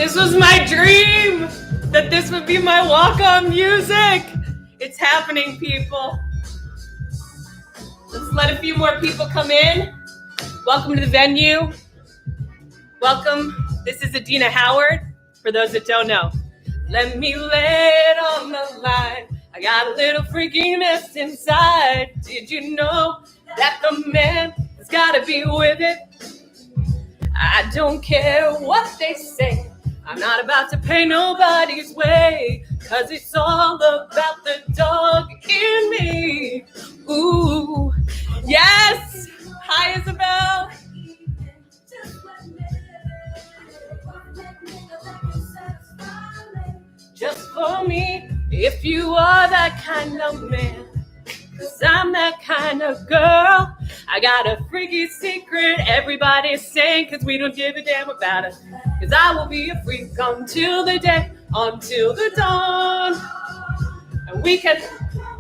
This was my dream, that this would be my walk-on music. It's happening, people. Let's let a few more people come in. Welcome to the venue. Welcome. This is Adina Howard, for those that don't know. Let me lay it on the line. I got a little freakiness inside. Did you know that the man has got to be with it? I don't care what they say. I'm not about to pay nobody's way, 'cause it's all about the dog in me. Ooh, yes. Hi, Isabel. Just for me, if you are that kind of man, 'cause I'm that kind of girl. I got a freaky secret everybody's saying, 'cause we don't give a damn about it. 'Cause I will be a freak until the day, until the dawn. And we can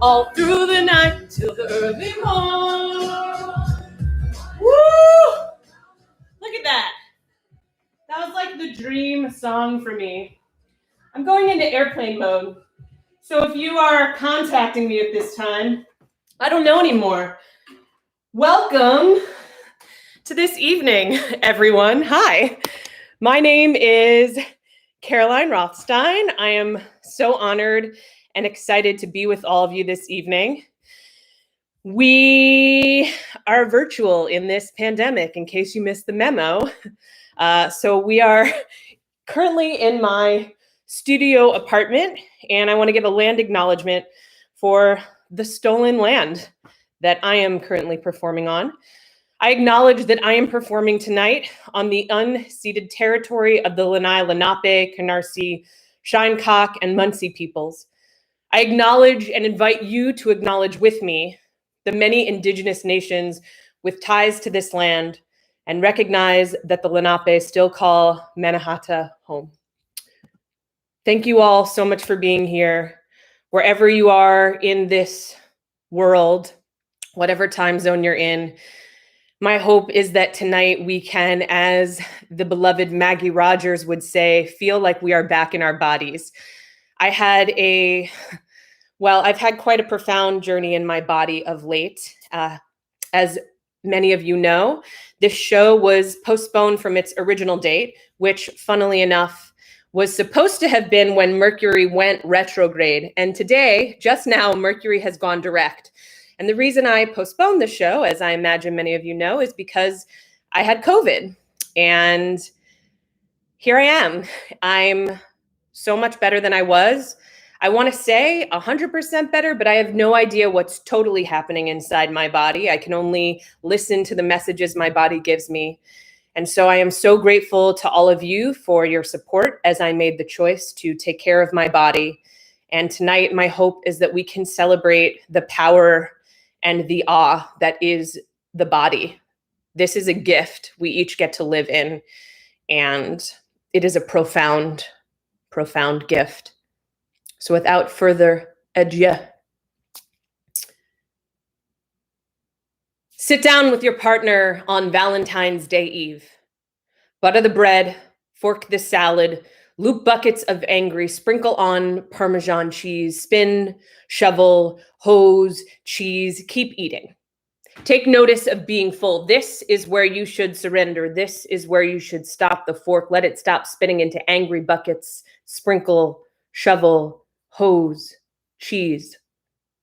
all through the night till the early morn. Woo! Look at that. That was like the dream song for me. I'm going into airplane mode. So if you are contacting me at this time, I don't know anymore. Welcome to this evening, everyone. Hi, my name is Caroline Rothstein. I am so honored and excited to be with all of you this evening. We are virtual in this pandemic, in case you missed the memo. So we are currently in my studio apartment, and I want to give a land acknowledgement for the stolen land that I am currently performing on. I acknowledge that I am performing tonight on the unceded territory of the Lenni Lenape, Canarsie, Shinnecock, and Munsee peoples. I acknowledge and invite you to acknowledge with me the many indigenous nations with ties to this land, and recognize that the Lenape still call Mannahatta home. Thank you all so much for being here. Wherever you are in this world, whatever time zone you're in, my hope is that tonight we can, as the beloved Maggie Rogers would say, feel like we are back in our bodies. I've had quite a profound journey in my body of late. As many of you know, this show was postponed from its original date, which, funnily enough, was supposed to have been when Mercury went retrograde. And today, just now, Mercury has gone direct. And the reason I postponed the show, as I imagine many of you know, is because I had COVID. And here I am. I'm so much better than I was. I want to say 100% better, but I have no idea what's totally happening inside my body. I can only listen to the messages my body gives me. And so I am so grateful to all of you for your support as I made the choice to take care of my body. And tonight, my hope is that we can celebrate the power and the awe that is the body. This is a gift we each get to live in, and it is a profound, profound gift. So without further ado, sit down with your partner on Valentine's Day Eve. Butter the bread, fork the salad, loop buckets of angry, sprinkle on Parmesan cheese, spin, shovel, hose, cheese, keep eating. Take notice of being full. This is where you should surrender. This is where you should stop the fork. Let it stop spinning into angry buckets, sprinkle, shovel, hose, cheese,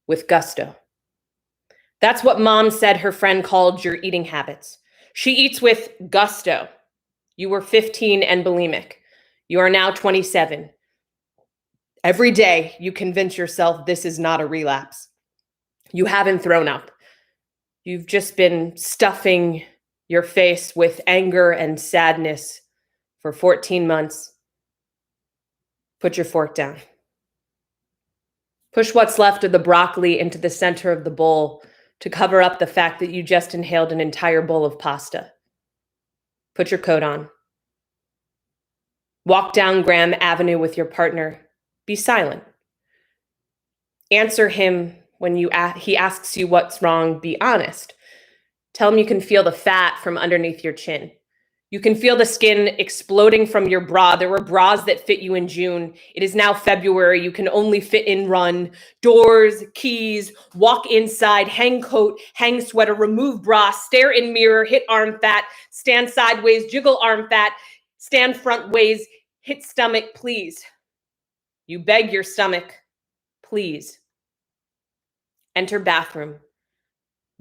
with gusto. That's what Mom said her friend called your eating habits. She eats with gusto. You were 15 and bulimic. You are now 27. Every day you convince yourself this is not a relapse. You haven't thrown up. You've just been stuffing your face with anger and sadness for 14 months. Put your fork down. Push what's left of the broccoli into the center of the bowl to cover up the fact that you just inhaled an entire bowl of pasta. Put your coat on. Walk down Graham Avenue with your partner. Be silent. Answer him when he asks you what's wrong. Be honest. Tell him you can feel the fat from underneath your chin. You can feel the skin exploding from your bra. There were bras that fit you in June. It is now February. You can only fit in run. Doors, keys, walk inside, hang coat, hang sweater, remove bra, stare in mirror, hit arm fat, stand sideways, jiggle arm fat, stand front ways, hit stomach, please. You beg your stomach, please. Enter bathroom.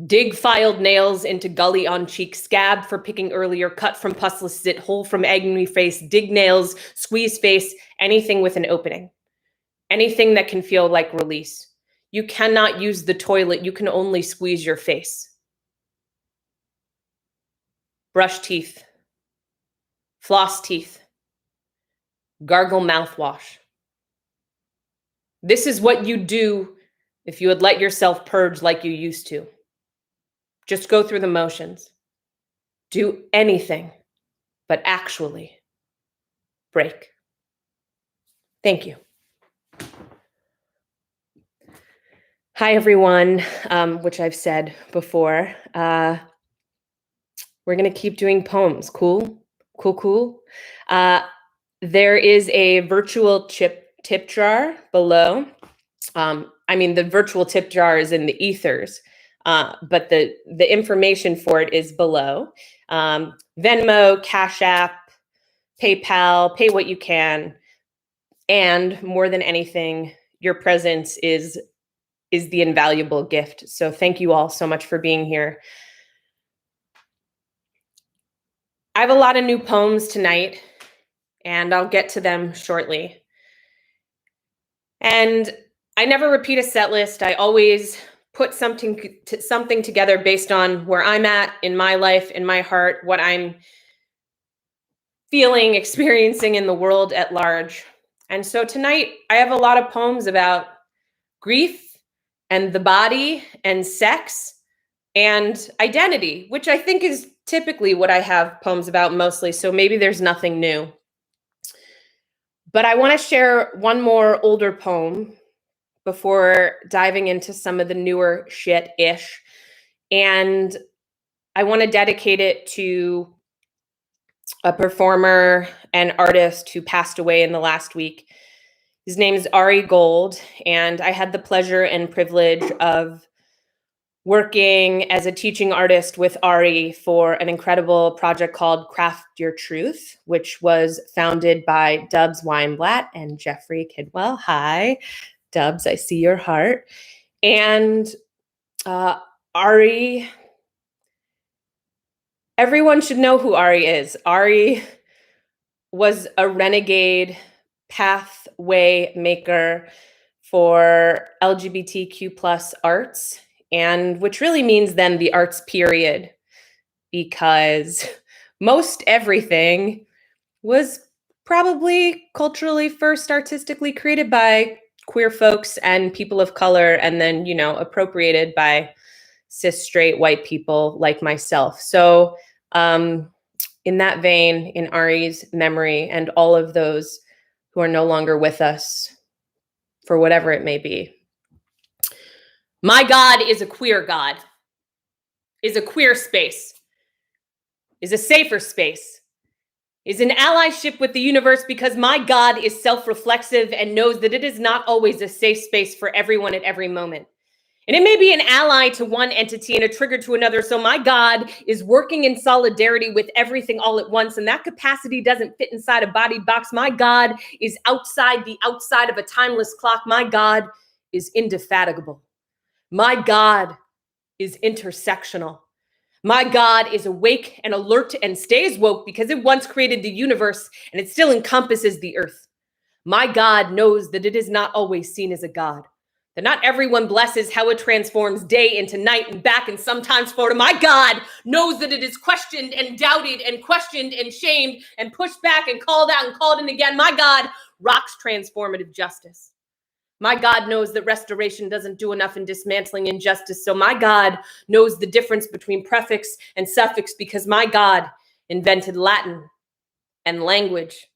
Dig filed nails into gully on cheek, scab for picking earlier, cut from pussless zit, hole from agony face, dig nails, squeeze face, anything with an opening. Anything that can feel like release. You cannot use the toilet, you can only squeeze your face. Brush teeth. Floss teeth. Gargle mouthwash. This is what you'd do if you had let yourself purge like you used to. Just go through the motions. Do anything, but actually break. Thank you. Hi, everyone, which I've said before. We're going to keep doing poems. Cool? Cool. There is a virtual tip jar below. The virtual tip jar is in the ethers. But the information for it is below. Venmo, CashApp, PayPal, pay what you can. And more than anything, your presence is the invaluable gift. So thank you all so much for being here. I have a lot of new poems tonight, and I'll get to them shortly. And I never repeat a set list. I always put something together based on where I'm at in my life, in my heart, what I'm feeling, experiencing in the world at large. And so tonight I have a lot of poems about grief and the body and sex and identity, which I think is typically what I have poems about mostly. So maybe there's nothing new. But I want to share one more older poem before diving into some of the newer shit-ish. And I want to dedicate it to a performer and artist who passed away in the last week. His name is Ari Gold, and I had the pleasure and privilege of working as a teaching artist with Ari for an incredible project called Craft Your Truth, which was founded by Dubs Weinblatt and Jeffrey Kidwell. Hi. Dubs, I see your heart. And Ari, everyone should know who Ari is. Ari was a renegade pathway maker for LGBTQ plus arts, and which really means then the arts period, because most everything was probably culturally first artistically created by queer folks and people of color, and then, appropriated by cis straight white people like myself. So in that vein, in Ari's memory and all of those who are no longer with us for whatever it may be. My God is a queer God, is a queer space, is a safer space, is an allyship with the universe, because my God is self-reflexive and knows that it is not always a safe space for everyone at every moment. And it may be an ally to one entity and a trigger to another. So my God is working in solidarity with everything all at once. And that capacity doesn't fit inside a body box. My God is outside the outside of a timeless clock. My God is indefatigable. My God is intersectional. My God is awake and alert and stays woke because it once created the universe and it still encompasses the earth. My God knows that it is not always seen as a God, that not everyone blesses how it transforms day into night and back and sometimes forward. My God knows that it is questioned and doubted and questioned and shamed and pushed back and called out and called in again. My God rocks transformative justice. My God knows that restoration doesn't do enough in dismantling injustice. So my God knows the difference between prefix and suffix, because my God invented Latin and language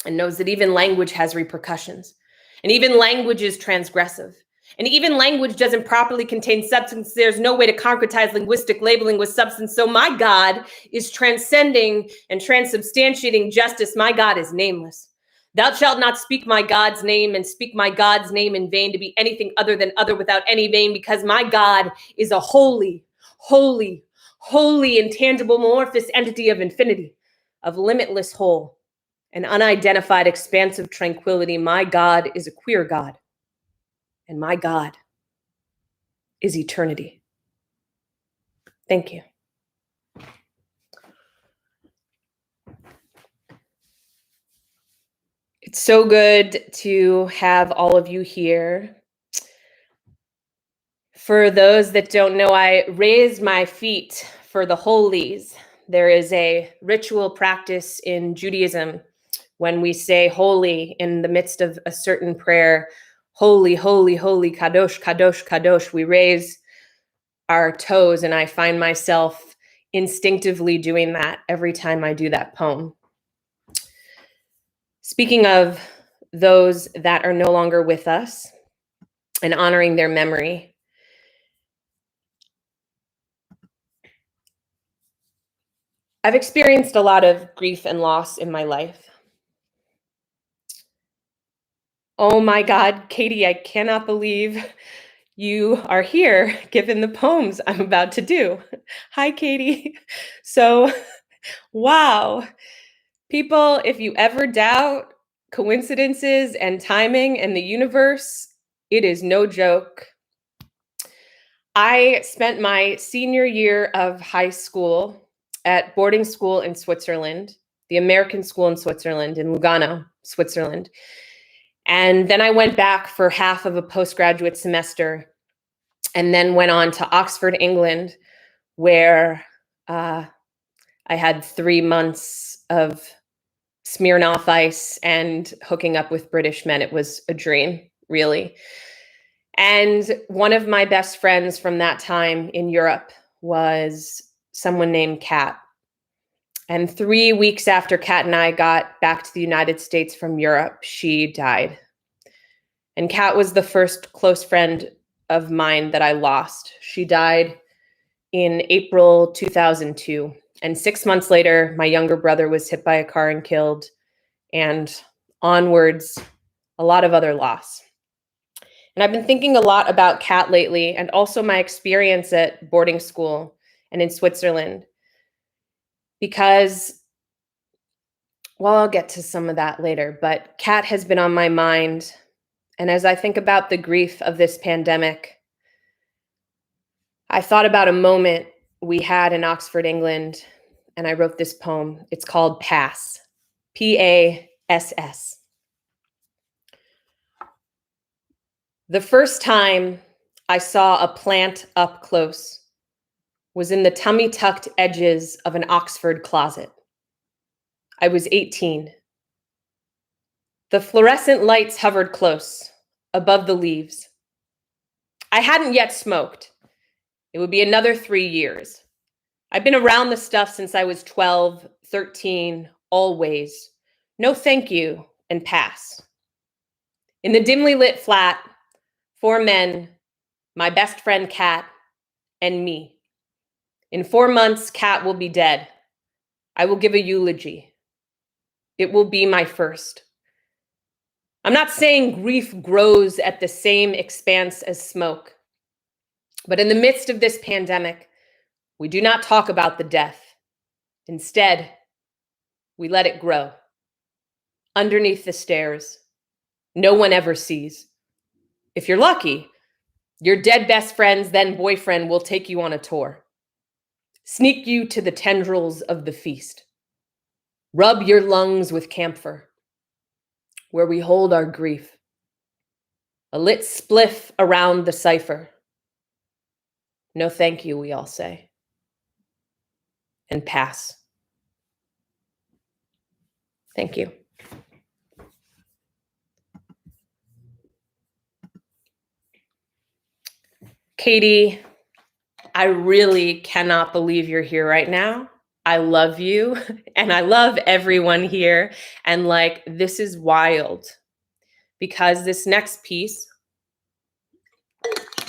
and knows that even language has repercussions. And even language is transgressive. And even language doesn't properly contain substance. There's no way to concretize linguistic labeling with substance. So my God is transcending and transubstantiating justice. My God is nameless. Thou shalt not speak my God's name and speak my God's name in vain to be anything other than other without any vain, because my God is a holy, holy, holy, intangible, amorphous entity of infinity, of limitless whole, an unidentified expanse of tranquility. My God is a queer God. And my God is eternity. Thank you. It's so good to have all of you here. For those that don't know, I raised my feet for the holies. There is a ritual practice in Judaism when we say holy in the midst of a certain prayer, holy, holy, holy, kadosh, kadosh, kadosh. We raise our toes, and I find myself instinctively doing that every time I do that poem. Speaking of those that are no longer with us and honoring their memory, I've experienced a lot of grief and loss in my life. Oh my God, Katie, I cannot believe you are here given the poems I'm about to do. Hi, Katie. So, wow. People, if you ever doubt coincidences and timing and the universe, it is no joke. I spent my senior year of high school at boarding school in Switzerland, the American school in Switzerland, in Lugano, Switzerland. And then I went back for half of a postgraduate semester and then went on to Oxford, England, where I had 3 months of Smirnoff Ice and hooking up with British men. It was a dream, really. And one of my best friends from that time in Europe was someone named Kat. And 3 weeks after Kat and I got back to the United States from Europe, she died. And Kat was the first close friend of mine that I lost. She died in April 2002. And 6 months later, my younger brother was hit by a car and killed. And onwards, a lot of other loss. And I've been thinking a lot about Kat lately, and also my experience at boarding school and in Switzerland, because, well, I'll get to some of that later, but Kat has been on my mind. And as I think about the grief of this pandemic, I thought about a moment we had in Oxford, England, and I wrote this poem. It's called Pass, P-A-S-S. The first time I saw a plant up close was in the tummy-tucked edges of an Oxford closet. I was 18. The fluorescent lights hovered close, above the leaves. I hadn't yet smoked. It would be another 3 years. I've been around the stuff since I was 12, 13, always. No thank you, and pass. In the dimly lit flat, 4 men, my best friend Kat, and me. In 4 months, Kat will be dead. I will give a eulogy. It will be my first. I'm not saying grief grows at the same expanse as smoke, but in the midst of this pandemic, we do not talk about the death. Instead, we let it grow. Underneath the stairs, no one ever sees. If you're lucky, your dead best friend's then boyfriend will take you on a tour, sneak you to the tendrils of the feast, rub your lungs with camphor, where we hold our grief, a lit spliff around the cipher. No thank you, we all say, and pass. Thank you. Katie, I really cannot believe you're here right now. I love you, and I love everyone here. And this is wild, because this next piece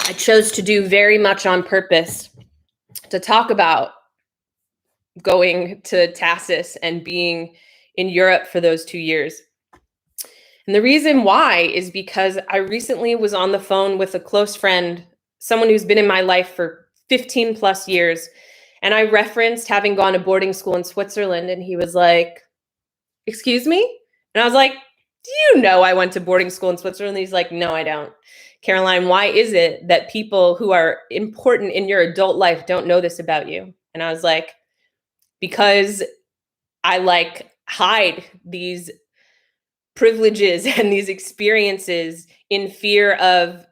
I chose to do very much on purpose to talk about going to Tassis and being in Europe for those 2 years. And the reason why is because I recently was on the phone with a close friend, someone who's been in my life for 15 plus years. And I referenced having gone to boarding school in Switzerland. And he was like, excuse me? And I was like, do you know I went to boarding school in Switzerland? And he's like, no, I don't. Caroline, why is it that people who are important in your adult life don't know this about you? And I was like, because I hide these privileges and these experiences in fear of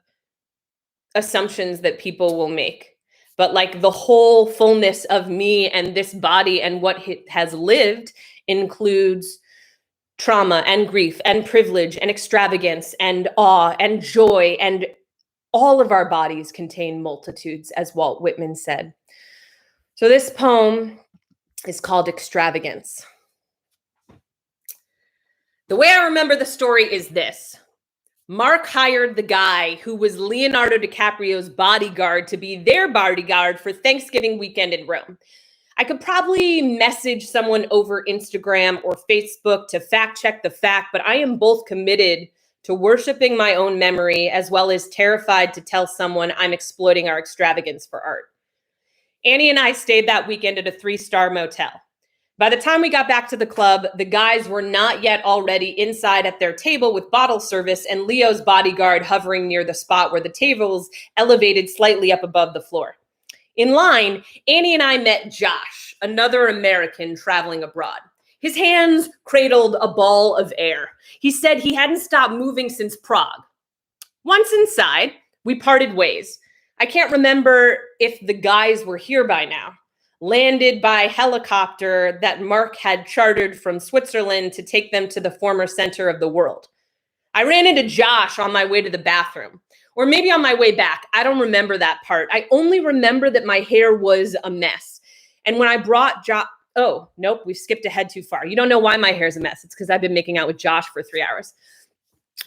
assumptions that people will make. But the whole fullness of me and this body and what it has lived includes trauma and grief and privilege and extravagance and awe and joy, and all of our bodies contain multitudes, as Walt Whitman said. So this poem is called Extravagance. The way I remember the story is this. Mark hired the guy who was Leonardo DiCaprio's bodyguard to be their bodyguard for Thanksgiving weekend in Rome. I could probably message someone over Instagram or Facebook to fact check the fact, but I am both committed to worshiping my own memory as well as terrified to tell someone I'm exploiting our extravagance for art. Annie and I stayed that weekend at a 3-star motel. By the time we got back to the club, the guys were not yet already inside at their table with bottle service and Leo's bodyguard hovering near the spot where the tables elevated slightly up above the floor. In line, Annie and I met Josh, another American traveling abroad. His hands cradled a ball of air. He said he hadn't stopped moving since Prague. Once inside, we parted ways. I can't remember if the guys were here by now. Landed by helicopter that Mark had chartered from Switzerland to take them to the former center of the world. I ran into Josh on my way to the bathroom, or maybe on my way back. I don't remember that part. I only remember that my hair was a mess. And when I brought Josh, oh, nope, we skipped ahead too far. You don't know why my hair's a mess. It's because I've been making out with Josh for 3 hours.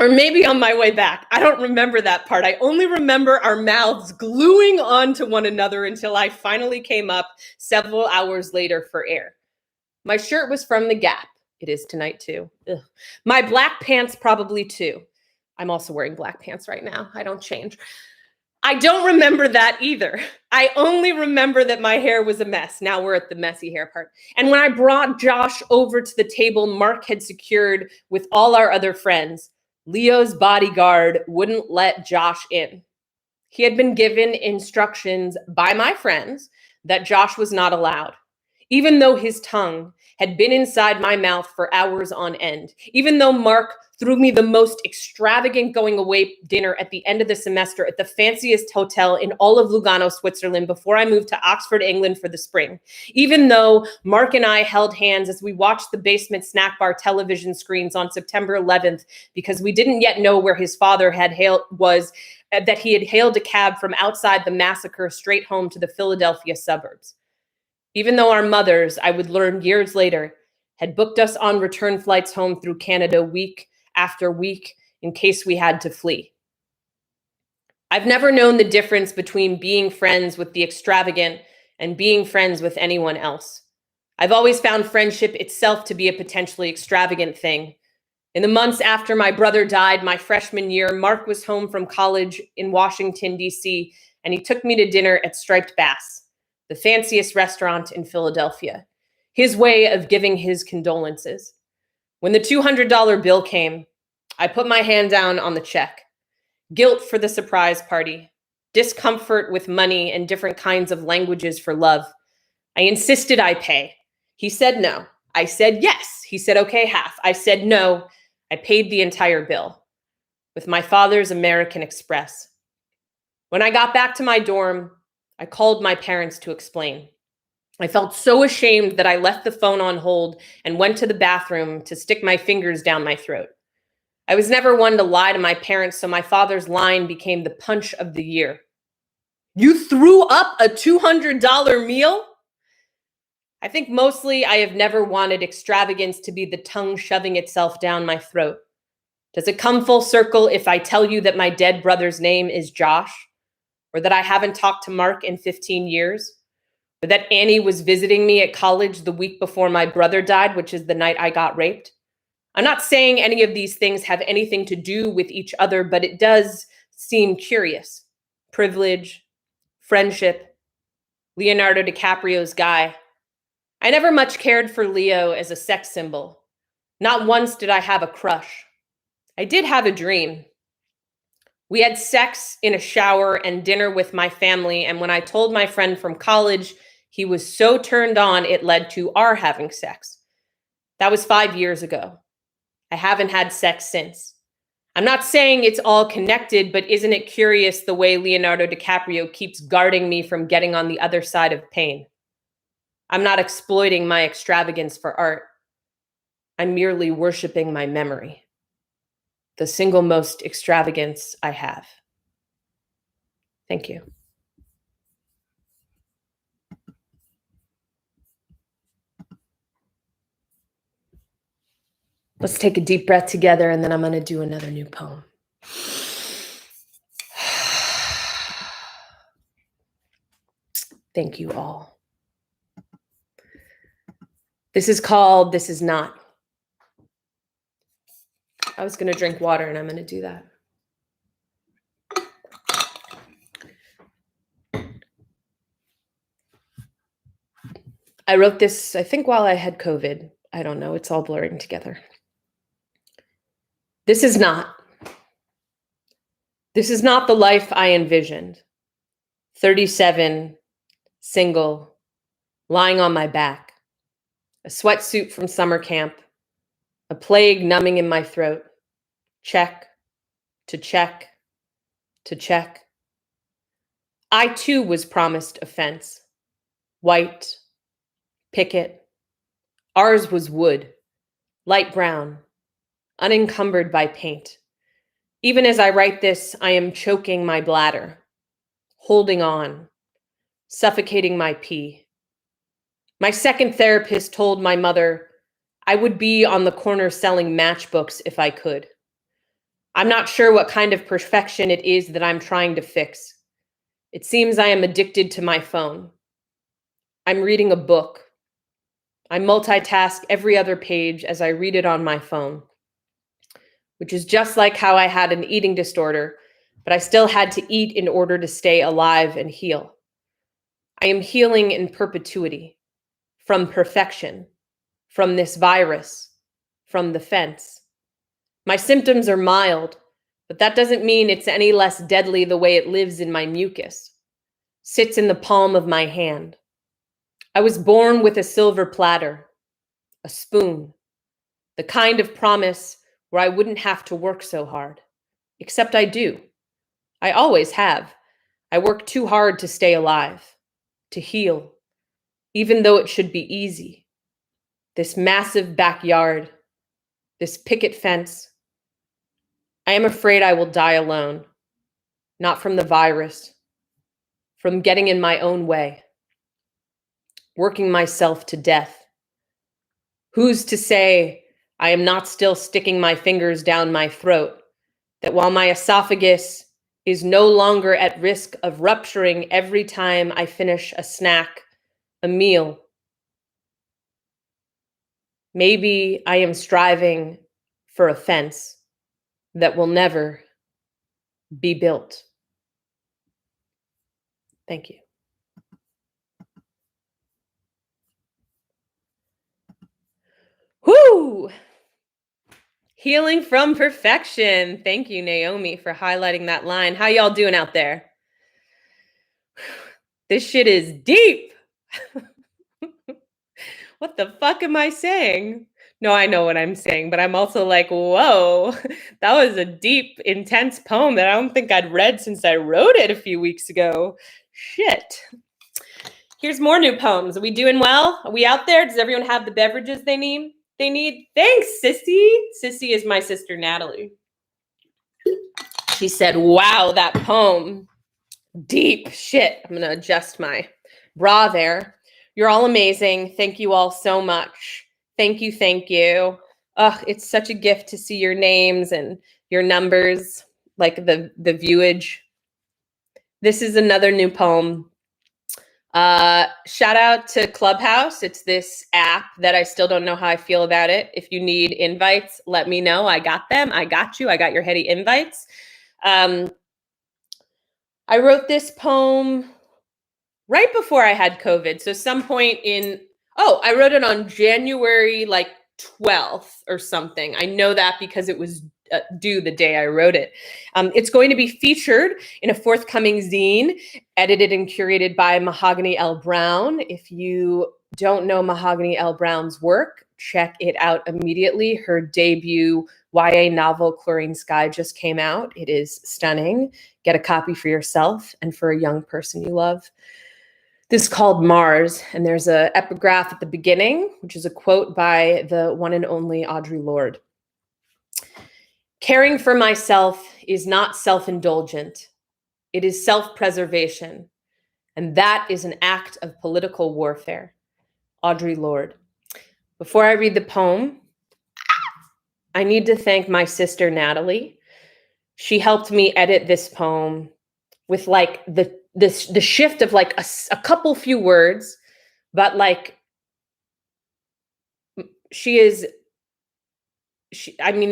Or maybe on my way back. I don't remember that part. I only remember our mouths gluing onto one another until I finally came up several hours later for air. My shirt was from The Gap. It is tonight too. Ugh. My black pants probably too. I'm also wearing black pants right now. I don't change. I don't remember that either. I only remember that my hair was a mess. Now we're at the messy hair part. And when I brought Josh over to the table Mark had secured with all our other friends, Leo's bodyguard wouldn't let Josh in. He had been given instructions by my friends that Josh was not allowed, even though his tongue had been inside my mouth for hours on end, even though Mark threw me the most extravagant going away dinner at the end of the semester at the fanciest hotel in all of Lugano, Switzerland, before I moved to Oxford, England for the spring. Even though Mark and I held hands as we watched the basement snack bar television screens on September 11th, because we didn't yet know where his father that he had hailed a cab from outside the massacre straight home to the Philadelphia suburbs. Even though our mothers, I would learn years later, had booked us on return flights home through Canada week after week in case we had to flee. I've never known the difference between being friends with the extravagant and being friends with anyone else. I've always found friendship itself to be a potentially extravagant thing. In the months after my brother died my freshman year, Mark was home from college in Washington, D.C., and he took me to dinner at Striped Bass, the fanciest restaurant in Philadelphia, his way of giving his condolences. When the $200 bill came, I put my hand down on the check. Guilt for the surprise party, discomfort with money and different kinds of languages for love. I insisted I pay. He said no. I said yes. He said, okay, half. I said no. I paid the entire bill with my father's American Express. When I got back to my dorm, I called my parents to explain. I felt so ashamed that I left the phone on hold and went to the bathroom to stick my fingers down my throat. I was never one to lie to my parents, so my father's line became the punch of the year. You threw up a $200 meal? I think mostly I have never wanted extravagance to be the tongue shoving itself down my throat. Does it come full circle if I tell you that my dead brother's name is Josh? or that I haven't talked to Mark in 15 years, or that Annie was visiting me at college the week before my brother died, which is the night I got raped. I'm not saying any of these things have anything to do with each other, but it does seem curious. Privilege, friendship, Leonardo DiCaprio's guy. I never much cared for Leo as a sex symbol. Not once did I have a crush. I did have a dream. We had sex in a shower and dinner with my family, and when I told my friend from college, he was so turned on it led to our having sex. That was 5 years ago. I haven't had sex since. I'm not saying it's all connected, but isn't it curious the way Leonardo DiCaprio keeps guarding me from getting on the other side of pain? I'm not exploiting my extravagance for art. I'm merely worshiping my memory, the single most extravagance I have. Thank you. Let's take a deep breath together, and then I'm going to do another new poem. Thank you all. This is called This Is Not. I was going to drink water, and I'm going to do that. I wrote this, I think, while I had COVID. I don't know. It's all blurring together. This is not. This is not the life I envisioned. 37, single, lying on my back, a sweatsuit from summer camp, a plague numbing in my throat. Check, to check, to check. I too was promised a fence. White, picket. Ours was wood, light brown, unencumbered by paint. Even as I write this, I am choking my bladder, holding on, suffocating my pee. My second therapist told my mother I would be on the corner selling matchbooks if I could. I'm not sure what kind of perfection it is that I'm trying to fix. It seems I am addicted to my phone. I'm reading a book. I multitask every other page as I read it on my phone, which is just like how I had an eating disorder, but I still had to eat in order to stay alive and heal. I am healing in perpetuity, from perfection, from this virus, from the fence. My symptoms are mild, but that doesn't mean it's any less deadly the way it lives in my mucus, sits in the palm of my hand. I was born with a silver platter, a spoon, the kind of promise where I wouldn't have to work so hard, except I do. I always have. I work too hard to stay alive, to heal, even though it should be easy. This massive backyard, this picket fence. I am afraid I will die alone, not from the virus, from getting in my own way, working myself to death. Who's to say I am not still sticking my fingers down my throat, that while my esophagus is no longer at risk of rupturing every time I finish a snack, a meal, maybe I am striving for a fence that will never be built. Thank you. Whoo! Healing from perfection. Thank you, Naomi, for highlighting that line. How y'all doing out there? This shit is deep. What the fuck am I saying? No, I know what I'm saying, but I'm also like, whoa, that was a deep, intense poem that I don't think I'd read since I wrote it a few weeks ago. Shit. Here's more new poems. Are we doing well? Are we out there? Does everyone have the beverages they need? Thanks, Sissy. Sissy is my sister, Natalie. She said, wow, that poem. Deep shit. I'm going to adjust my bra there. You're all amazing. Thank you all so much. Thank you. Thank you. It's such a gift to see your names and your numbers, like the viewage. This is another new poem. Shout out to Clubhouse. It's this app that I still don't know how I feel about it. If you need invites, let me know. I got them. I got you. I got your heady invites. I wrote this poem right before I had COVID. So some point I wrote it on January 12th or something. I know that because it was due the day I wrote it. It's going to be featured in a forthcoming zine, edited and curated by Mahogany L. Brown. If you don't know Mahogany L. Brown's work, check it out immediately. Her debut YA novel, Chlorine Sky, just came out. It is stunning. Get a copy for yourself and for a young person you love. This is called Mars, and there's an epigraph at the beginning, which is a quote by the one and only Audre Lorde. Caring for myself is not self-indulgent. It is self-preservation, and that is an act of political warfare. Audre Lorde. Before I read the poem, I need to thank my sister, Natalie. She helped me edit this poem with the shift of a couple few words, but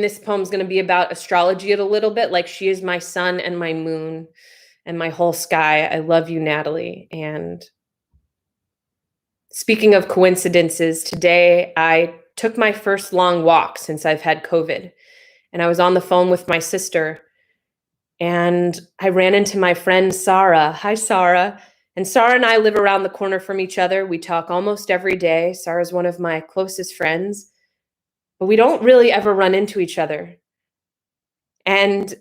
this poem's going to be about astrology a little bit. She is my sun and my moon and my whole sky. I love you, Natalie. And speaking of coincidences, today I took my first long walk since I've had COVID, and I was on the phone with my sister, and I ran into my friend, Sarah. Hi, Sarah. And Sarah and I live around the corner from each other. We talk almost every day. Sarah's one of my closest friends, but we don't really ever run into each other. And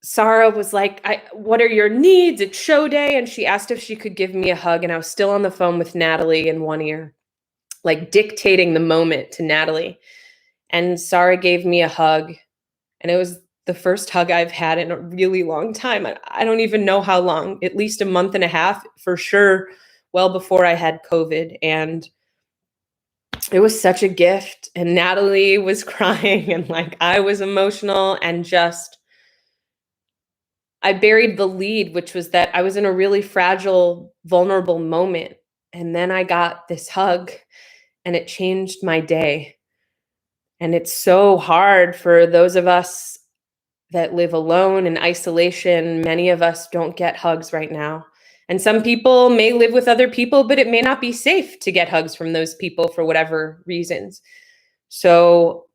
Sarah was like, what are your needs? It's show day. And she asked if she could give me a hug. And I was still on the phone with Natalie in one ear, dictating the moment to Natalie. And Sarah gave me a hug. And it was the first hug I've had in a really long time. I don't even know how long, at least a month and a half for sure, well before I had COVID. And it was such a gift. And Natalie was crying and I was emotional, and I buried the lead, which was that I was in a really fragile, vulnerable moment. And then I got this hug and it changed my day. And it's so hard for those of us that live alone in isolation. Many of us don't get hugs right now. And some people may live with other people, but it may not be safe to get hugs from those people for whatever reasons. So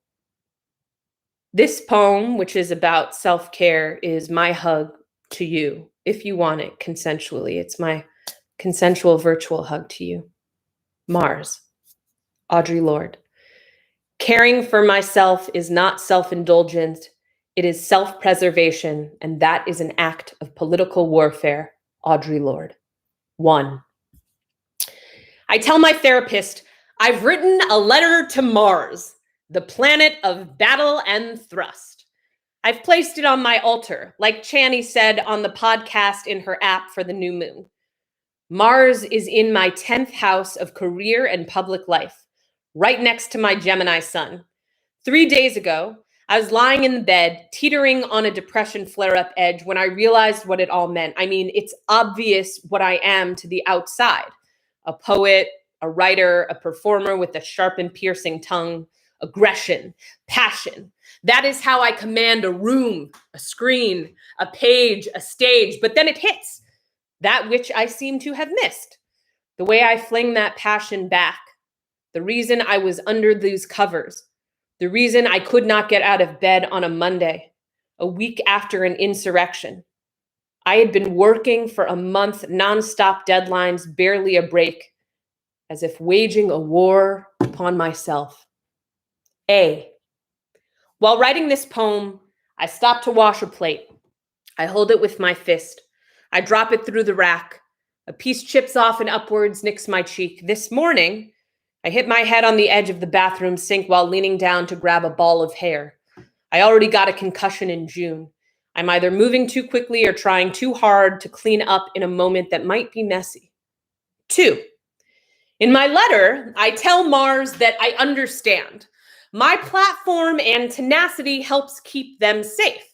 this poem, which is about self-care, is my hug to you, if you want it consensually. It's my consensual virtual hug to you. Mars, Audre Lorde. Caring for myself is not self-indulgent. It is self-preservation, and that is an act of political warfare. Audre Lorde. 1. I tell my therapist, I've written a letter to Mars, the planet of battle and thrust. I've placed it on my altar, like Chani said on the podcast in her app for the new moon. Mars is in my 10th house of career and public life, right next to my Gemini sun. 3 days ago, I was lying in the bed, teetering on a depression flare-up edge when I realized what it all meant. It's obvious what I am to the outside. A poet, a writer, a performer with a sharp and piercing tongue, aggression, passion. That is how I command a room, a screen, a page, a stage. But then it hits, that which I seem to have missed. The way I fling that passion back. The reason I was under these covers. The reason I could not get out of bed on a Monday, a week after an insurrection. I had been working for a month, nonstop deadlines, barely a break, as if waging a war upon myself. While writing this poem, I stop to wash a plate. I hold it with my fist. I drop it through the rack. A piece chips off and upwards, nicks my cheek. This morning, I hit my head on the edge of the bathroom sink while leaning down to grab a ball of hair. I already got a concussion in June. I'm either moving too quickly or trying too hard to clean up in a moment that might be messy. 2. In my letter, I tell Mars that I understand. My platform and tenacity helps keep them safe.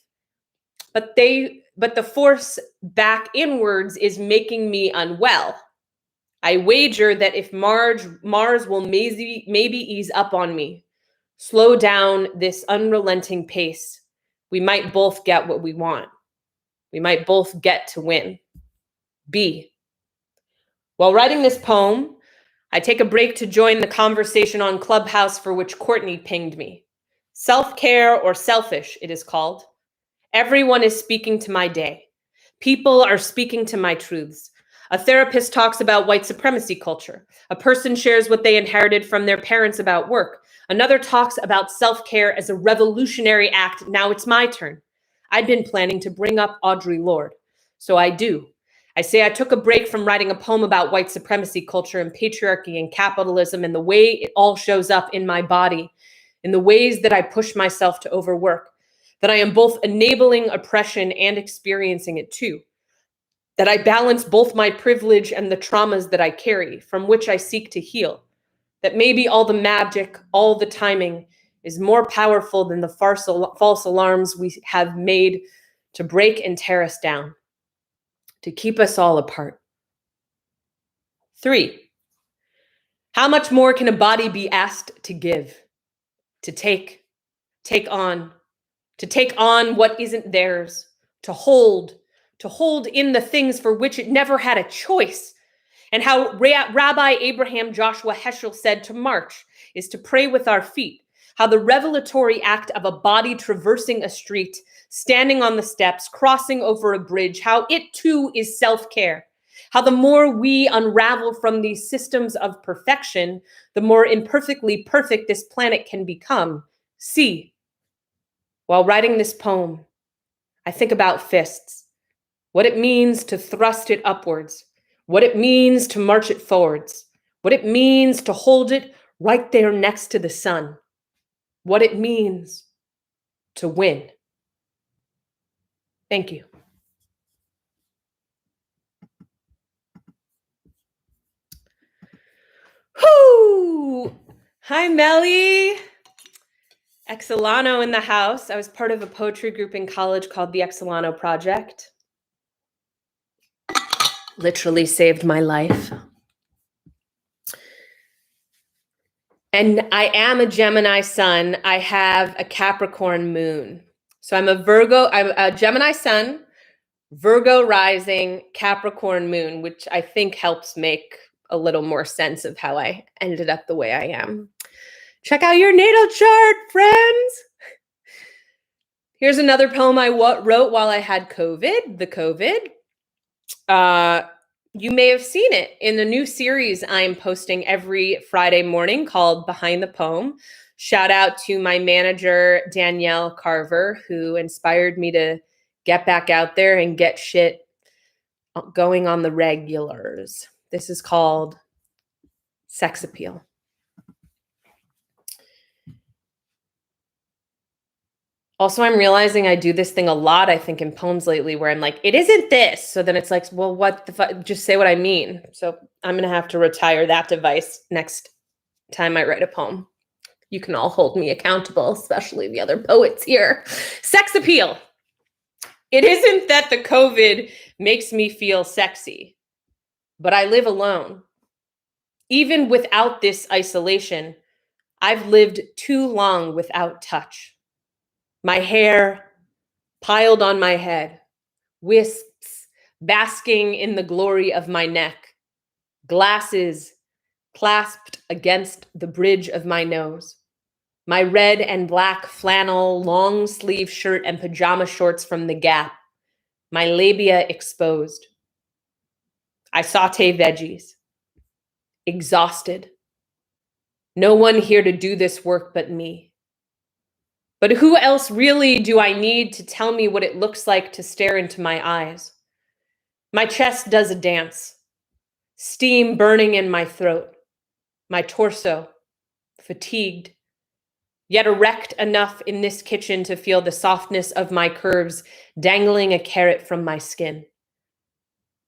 but the force back inwards is making me unwell. I wager that if Mars will maybe ease up on me, slow down this unrelenting pace, we might both get what we want. We might both get to win. B. While writing this poem, I take a break to join the conversation on Clubhouse for which Courtney pinged me. Self-care or selfish, it is called. Everyone is speaking to my day. People are speaking to my truths. A therapist talks about white supremacy culture. A person shares what they inherited from their parents about work. Another talks about self-care as a revolutionary act. Now it's my turn. I'd been planning to bring up Audre Lorde, so I do. I say I took a break from writing a poem about white supremacy culture and patriarchy and capitalism and the way it all shows up in my body, in the ways that I push myself to overwork, that I am both enabling oppression and experiencing it too, that I balance both my privilege and the traumas that I carry, from which I seek to heal, that maybe all the magic, all the timing is more powerful than the false alarms we have made to break and tear us down, to keep us all apart. 3, how much more can a body be asked to give, to take on what isn't theirs, to hold in the things for which it never had a choice? And how Rabbi Abraham Joshua Heschel said to march is to pray with our feet. How the revelatory act of a body traversing a street, standing on the steps, crossing over a bridge, how it too is self-care. How the more we unravel from these systems of perfection, the more imperfectly perfect this planet can become. See, while writing this poem, I think about fists, what it means to thrust it upwards, what it means to march it forwards, what it means to hold it right there next to the sun, what it means to win. Thank you. Whoo! Hi, Melly. Exilano in the house. I was part of a poetry group in college called the Exilano Project. Literally saved my life. And I am a Gemini sun. I have a Capricorn moon. So I'm a Gemini sun, Virgo rising, Capricorn moon, which I think helps make a little more sense of how I ended up the way I am. Check out your natal chart, friends. Here's another poem I wrote while I had COVID, the COVID. You may have seen it in the new series I'm posting every Friday morning called Behind the Poem. Shout out to my manager, Danielle Carver, who inspired me to get back out there and get shit going on the regulars. This is called Sex Appeal. Also, I'm realizing I do this thing a lot, I think, in poems lately where I'm like, it isn't this. So then it's like, well, what the fuck? Just say what I mean. So I'm going to have to retire that device next time I write a poem. You can all hold me accountable, especially the other poets here. Sex appeal. It isn't that the COVID makes me feel sexy, but I live alone. Even without this isolation, I've lived too long without touch. My hair piled on my head, wisps basking in the glory of my neck, glasses clasped against the bridge of my nose, my red and black flannel long sleeve shirt and pajama shorts from the Gap, my labia exposed. I saute veggies, exhausted. No one here to do this work but me. But who else really do I need to tell me what it looks like to stare into my eyes? My chest does a dance, steam burning in my throat, my torso fatigued, yet erect enough in this kitchen to feel the softness of my curves dangling a carrot from my skin.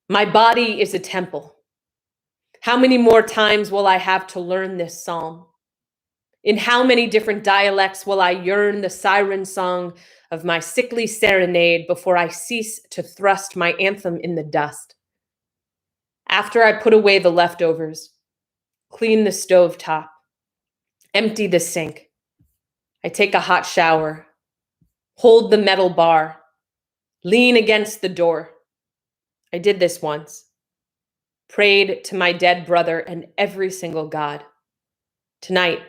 My body is a temple. How many more times will I have to learn this psalm? In how many different dialects will I yearn the siren song of my sickly serenade before I cease to thrust my anthem in the dust. After I put away the leftovers, clean the stove top, empty the sink, I take a hot shower, hold the metal bar, lean against the door. I did this once. Prayed to my dead brother and every single god. Tonight,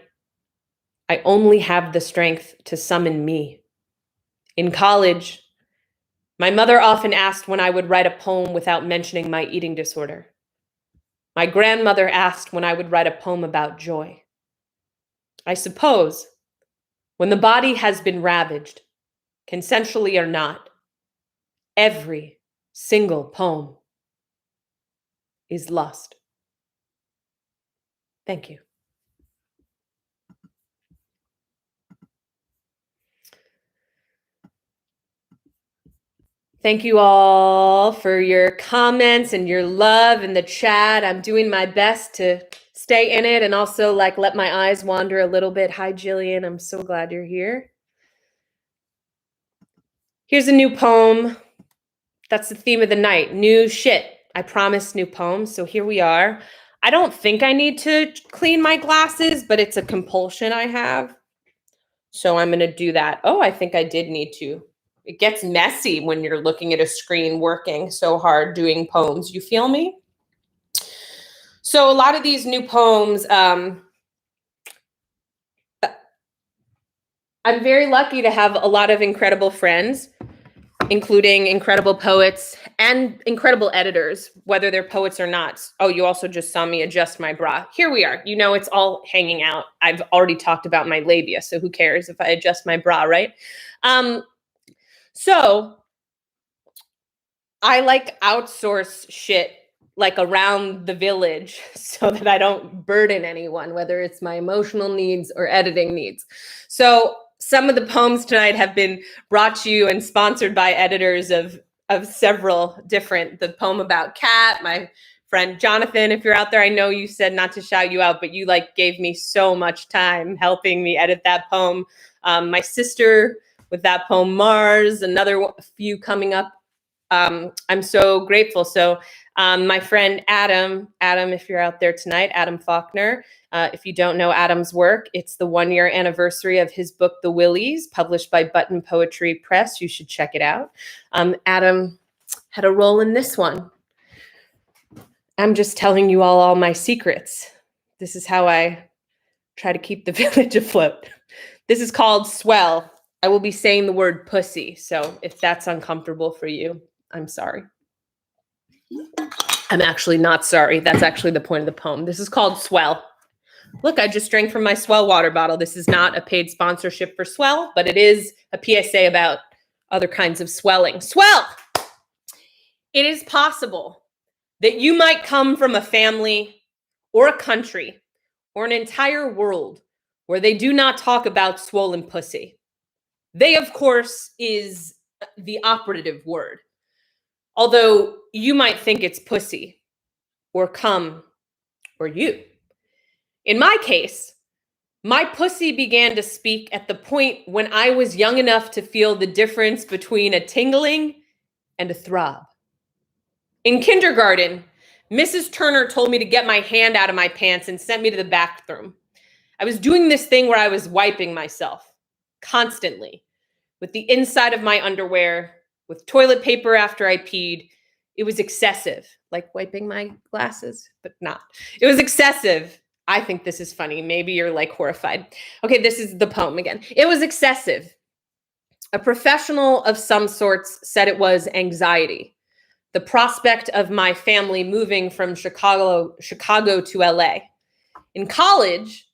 I only have the strength to summon me. In college, my mother often asked when I would write a poem without mentioning my eating disorder. My grandmother asked when I would write a poem about joy. I suppose when the body has been ravaged, consensually or not, every single poem is lust. Thank you. Thank you all for your comments and your love in the chat. I'm doing my best to stay in it and also let my eyes wander a little bit. Hi, Jillian. I'm so glad you're here. Here's a new poem. That's the theme of the night. New shit. I promised new poems, so here we are. I don't think I need to clean my glasses, but it's a compulsion I have. So I'm going to do that. Oh, I think I did need to. It gets messy when you're looking at a screen working so hard doing poems. You feel me? So a lot of these new poems, I'm very lucky to have a lot of incredible friends, including incredible poets and incredible editors, whether they're poets or not. Oh, you also just saw me adjust my bra. Here we are. You know, it's all hanging out. I've already talked about my labia, so who cares if I adjust my bra, right? So I outsource shit around the village so that I don't burden anyone, whether it's my emotional needs or editing needs. So some of the poems tonight have been brought to you and sponsored by editors of several different, the poem about Kat, my friend Jonathan, if you're out there, I know you said not to shout you out, but you gave me so much time helping me edit that poem. My sister with that poem, Mars, another few coming up. I'm so grateful. So my friend Adam, if you're out there tonight, Adam Faulkner, if you don't know Adam's work, it's the 1-year anniversary of his book, The Willies, published by Button Poetry Press. You should check it out. Adam had a role in this one. I'm just telling you all my secrets. This is how I try to keep the village afloat. This is called Swell. I will be saying the word pussy. So if that's uncomfortable for you, I'm sorry. I'm actually not sorry. That's actually the point of the poem. This is called Swell. Look, I just drank from my Swell water bottle. This is not a paid sponsorship for Swell, but it is a PSA about other kinds of swelling. Swell! It is possible that you might come from a family or a country or an entire world where they do not talk about swollen pussy. They, of course, is the operative word. Although you might think it's pussy or cum or you. In my case, my pussy began to speak at the point when I was young enough to feel the difference between a tingling and a throb. In kindergarten, Mrs. Turner told me to get my hand out of my pants and sent me to the bathroom. I was doing this thing where I was wiping myself constantly with the inside of my underwear, with toilet paper after I peed. It was excessive, like wiping my glasses, but not. It was excessive. I think this is funny. Maybe you're horrified. Okay, this is the poem again. It was excessive. A professional of some sorts said it was anxiety. The prospect of my family moving from Chicago to LA. In college,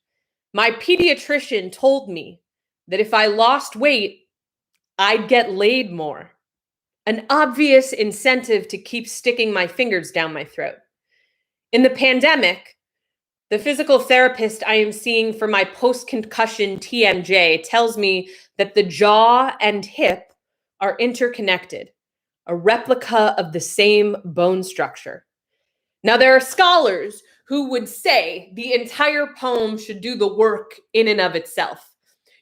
my pediatrician told me that if I lost weight, I'd get laid more. An obvious incentive to keep sticking my fingers down my throat. In the pandemic, the physical therapist I am seeing for my post-concussion TMJ tells me that the jaw and hip are interconnected, a replica of the same bone structure. Now, there are scholars who would say the entire poem should do the work in and of itself.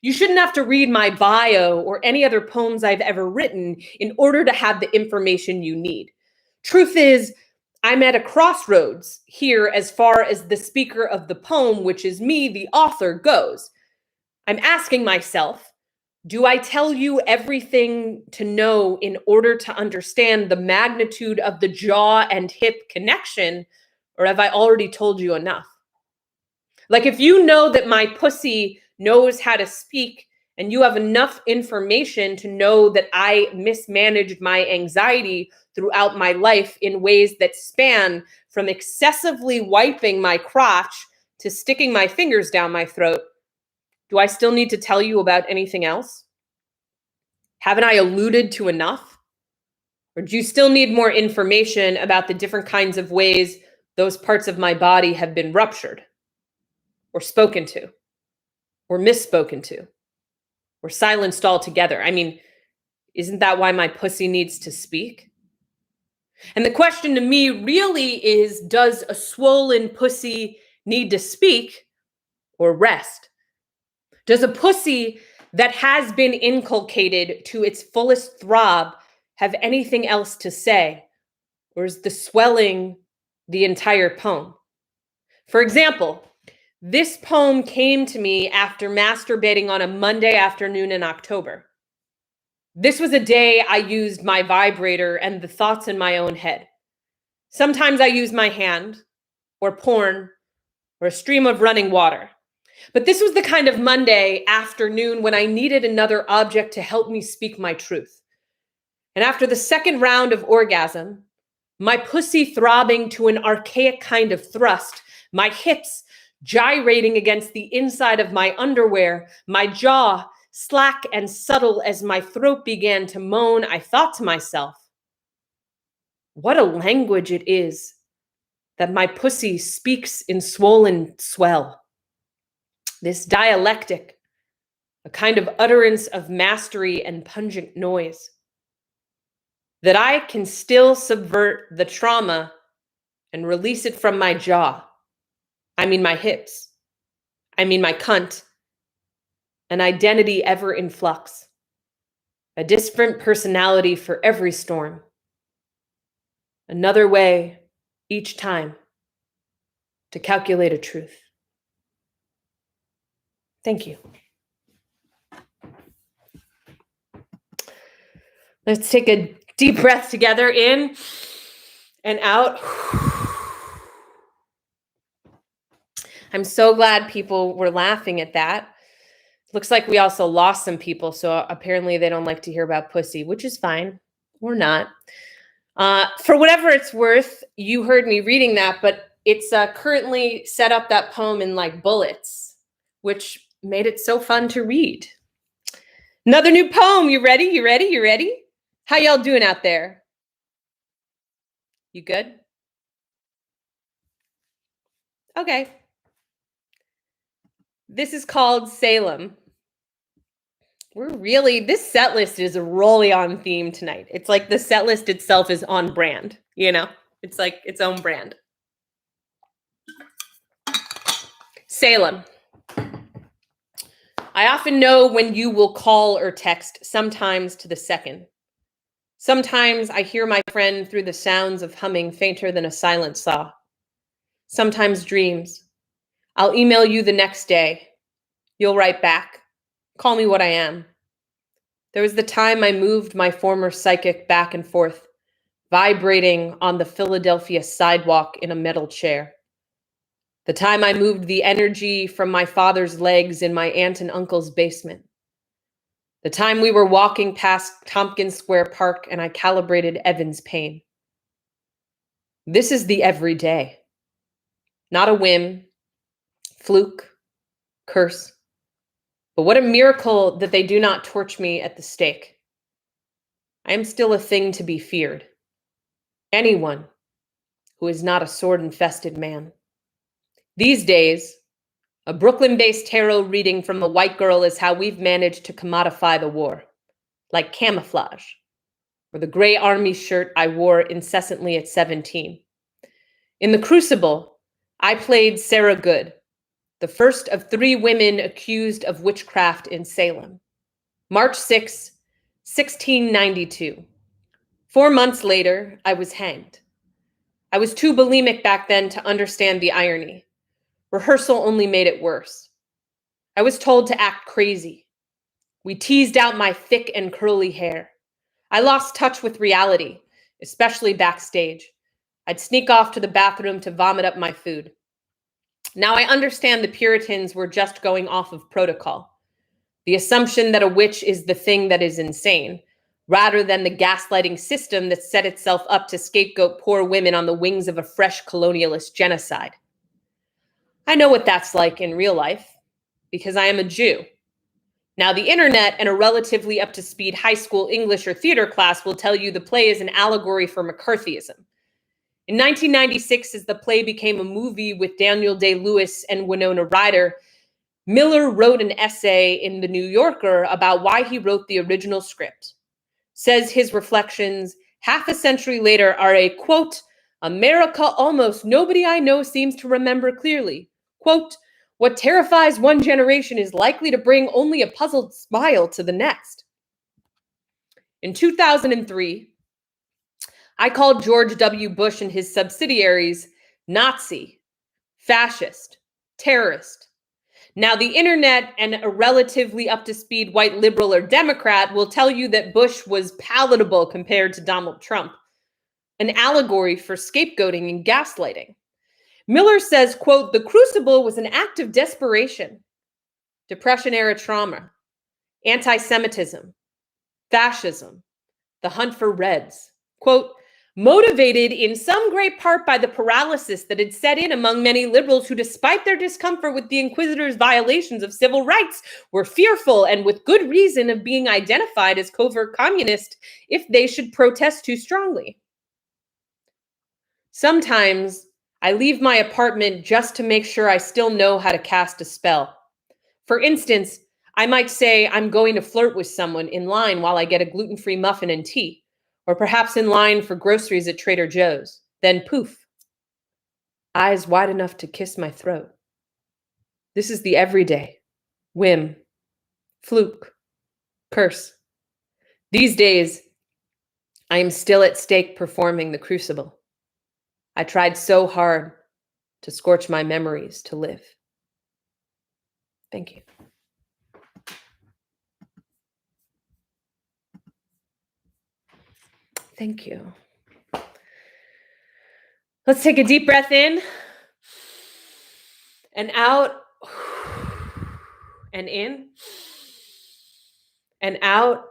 You shouldn't have to read my bio or any other poems I've ever written in order to have the information you need. Truth is, I'm at a crossroads here as far as the speaker of the poem, which is me, the author, goes. I'm asking myself, do I tell you everything to know in order to understand the magnitude of the jaw and hip connection, or have I already told you enough? Like, if you know that my pussy knows how to speak and you have enough information to know that I mismanaged my anxiety throughout my life in ways that span from excessively wiping my crotch to sticking my fingers down my throat, do I still need to tell you about anything else? Haven't I alluded to enough? Or do you still need more information about the different kinds of ways those parts of my body have been ruptured, or spoken to, or misspoken to, or silenced altogether? I mean, isn't that why my pussy needs to speak? And the question to me really is, does a swollen pussy need to speak or rest? Does a pussy that has been inculcated to its fullest throb have anything else to say? Or is the swelling the entire poem? For example, this poem came to me after masturbating on a Monday afternoon in October. This was a day I used my vibrator and the thoughts in my own head. Sometimes I use my hand, or porn, or a stream of running water. But this was the kind of Monday afternoon when I needed another object to help me speak my truth. And after the second round of orgasm, my pussy throbbing to an archaic kind of thrust, my hips gyrating against the inside of my underwear, my jaw slack and subtle as my throat began to moan, I thought to myself, what a language it is that my pussy speaks in swollen swell. This dialectic, a kind of utterance of mastery and pungent noise, that I can still subvert the trauma and release it from my jaw. I mean my hips. I mean my cunt. An identity ever in flux. A different personality for every storm. Another way each time to calculate a truth. Thank you. Let's take a deep breath together, in and out. I'm so glad people were laughing at that. Looks like we also lost some people, so apparently they don't like to hear about pussy, which is fine, or not. For whatever it's worth, you heard me reading that, but it's currently set up that poem in like bullets, which made it so fun to read. Another new poem. You ready? You ready? You ready? How y'all doing out there? You good? Okay. This is called Salem. This set list is really on theme tonight. It's like the set list itself is on brand, you know? It's like its own brand. Salem. I often know when you will call or text, sometimes to the second. Sometimes I hear my friend through the sounds of humming fainter than a silent saw. Sometimes dreams. I'll email you the next day. You'll write back. Call me what I am. There was the time I moved my former psychic back and forth, vibrating on the Philadelphia sidewalk in a metal chair. The time I moved the energy from my father's legs in my aunt and uncle's basement. The time we were walking past Tompkins Square Park and I calibrated Evan's pain. This is the everyday. Not a whim, fluke, curse. But what a miracle that they do not torch me at the stake. I am still a thing to be feared. Anyone who is not a sword-infested man. These days, a Brooklyn-based tarot reading from a white girl is how we've managed to commodify the war, like camouflage, or the gray army shirt I wore incessantly at 17. In The Crucible, I played Sarah Good, the first of 3 women accused of witchcraft in Salem. March 6, 1692. 4 months later, I was hanged. I was too bulimic back then to understand the irony. Rehearsal only made it worse. I was told to act crazy. We teased out my thick and curly hair. I lost touch with reality, especially backstage. I'd sneak off to the bathroom to vomit up my food. Now I understand the Puritans were just going off of protocol. The assumption that a witch is the thing that is insane, rather than the gaslighting system that set itself up to scapegoat poor women on the wings of a fresh colonialist genocide. I know what that's like in real life, because I am a Jew. Now, the internet and a relatively up-to-speed high school English or theater class will tell you the play is an allegory for McCarthyism. In 1996, as the play became a movie with Daniel Day-Lewis and Winona Ryder, Miller wrote an essay in The New Yorker about why he wrote the original script. Says his reflections, half a century later, are a, quote, America almost nobody I know seems to remember clearly. Quote, what terrifies one generation is likely to bring only a puzzled smile to the next. In 2003, I called George W. Bush and his subsidiaries Nazi, fascist, terrorist. Now, the internet and a relatively up-to-speed white liberal or Democrat will tell you that Bush was palatable compared to Donald Trump, an allegory for scapegoating and gaslighting. Miller says, quote, the Crucible was an act of desperation, Depression-era trauma, anti-Semitism, fascism, the hunt for Reds, quote, motivated in some great part by the paralysis that had set in among many liberals who, despite their discomfort with the Inquisitors' violations of civil rights, were fearful and with good reason of being identified as covert communist if they should protest too strongly. Sometimes I leave my apartment just to make sure I still know how to cast a spell. For instance, I might say I'm going to flirt with someone in line while I get a gluten-free muffin and tea, or perhaps in line for groceries at Trader Joe's. Then poof, eyes wide enough to kiss my throat. This is the everyday, whim, fluke, curse. These days, I am still at stake performing the Crucible. I tried so hard to scorch my memories to live. Thank you. Thank you. Let's take a deep breath in and out and in and out.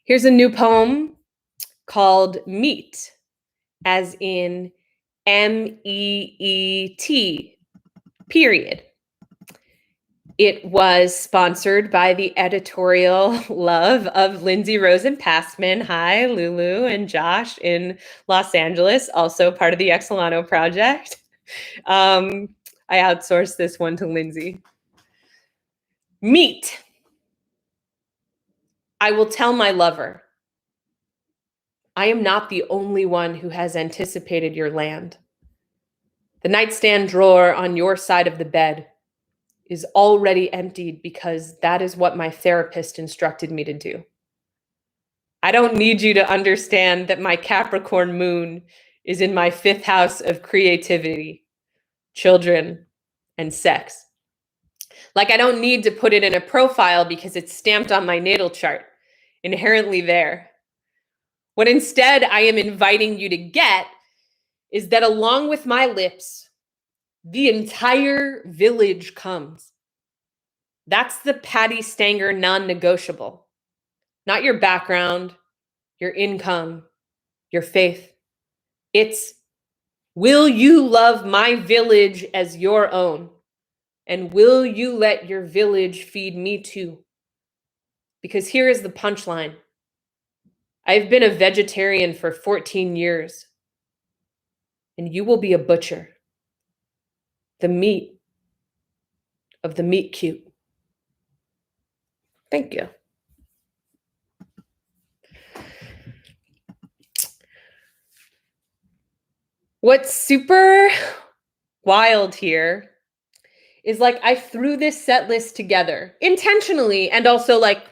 Here's a new poem called Meet, as in MEET, period. It was sponsored by the editorial love of Lindsay Rosen-Passman. Hi, Lulu and Josh in Los Angeles, also part of the Exolano project. I outsourced this one to Lindsay. Meet. I will tell my lover, I am not the only one who has anticipated your land. The nightstand drawer on your side of the bed is already emptied because that is what my therapist instructed me to do. I don't need you to understand that my Capricorn moon is in my 5th house of creativity, children, and sex. Like I don't need to put it in a profile because it's stamped on my natal chart, inherently there. What instead I am inviting you to get is that along with my lips, the entire village comes. That's the Patty Stanger non-negotiable. Not your background, your income, your faith. It's, will you love my village as your own? And will you let your village feed me too? Because here is the punchline. I've been a vegetarian for 14 years. And you will be a butcher. The meat of the meat cute. Thank you. What's super wild here is like I threw this set list together intentionally and also like,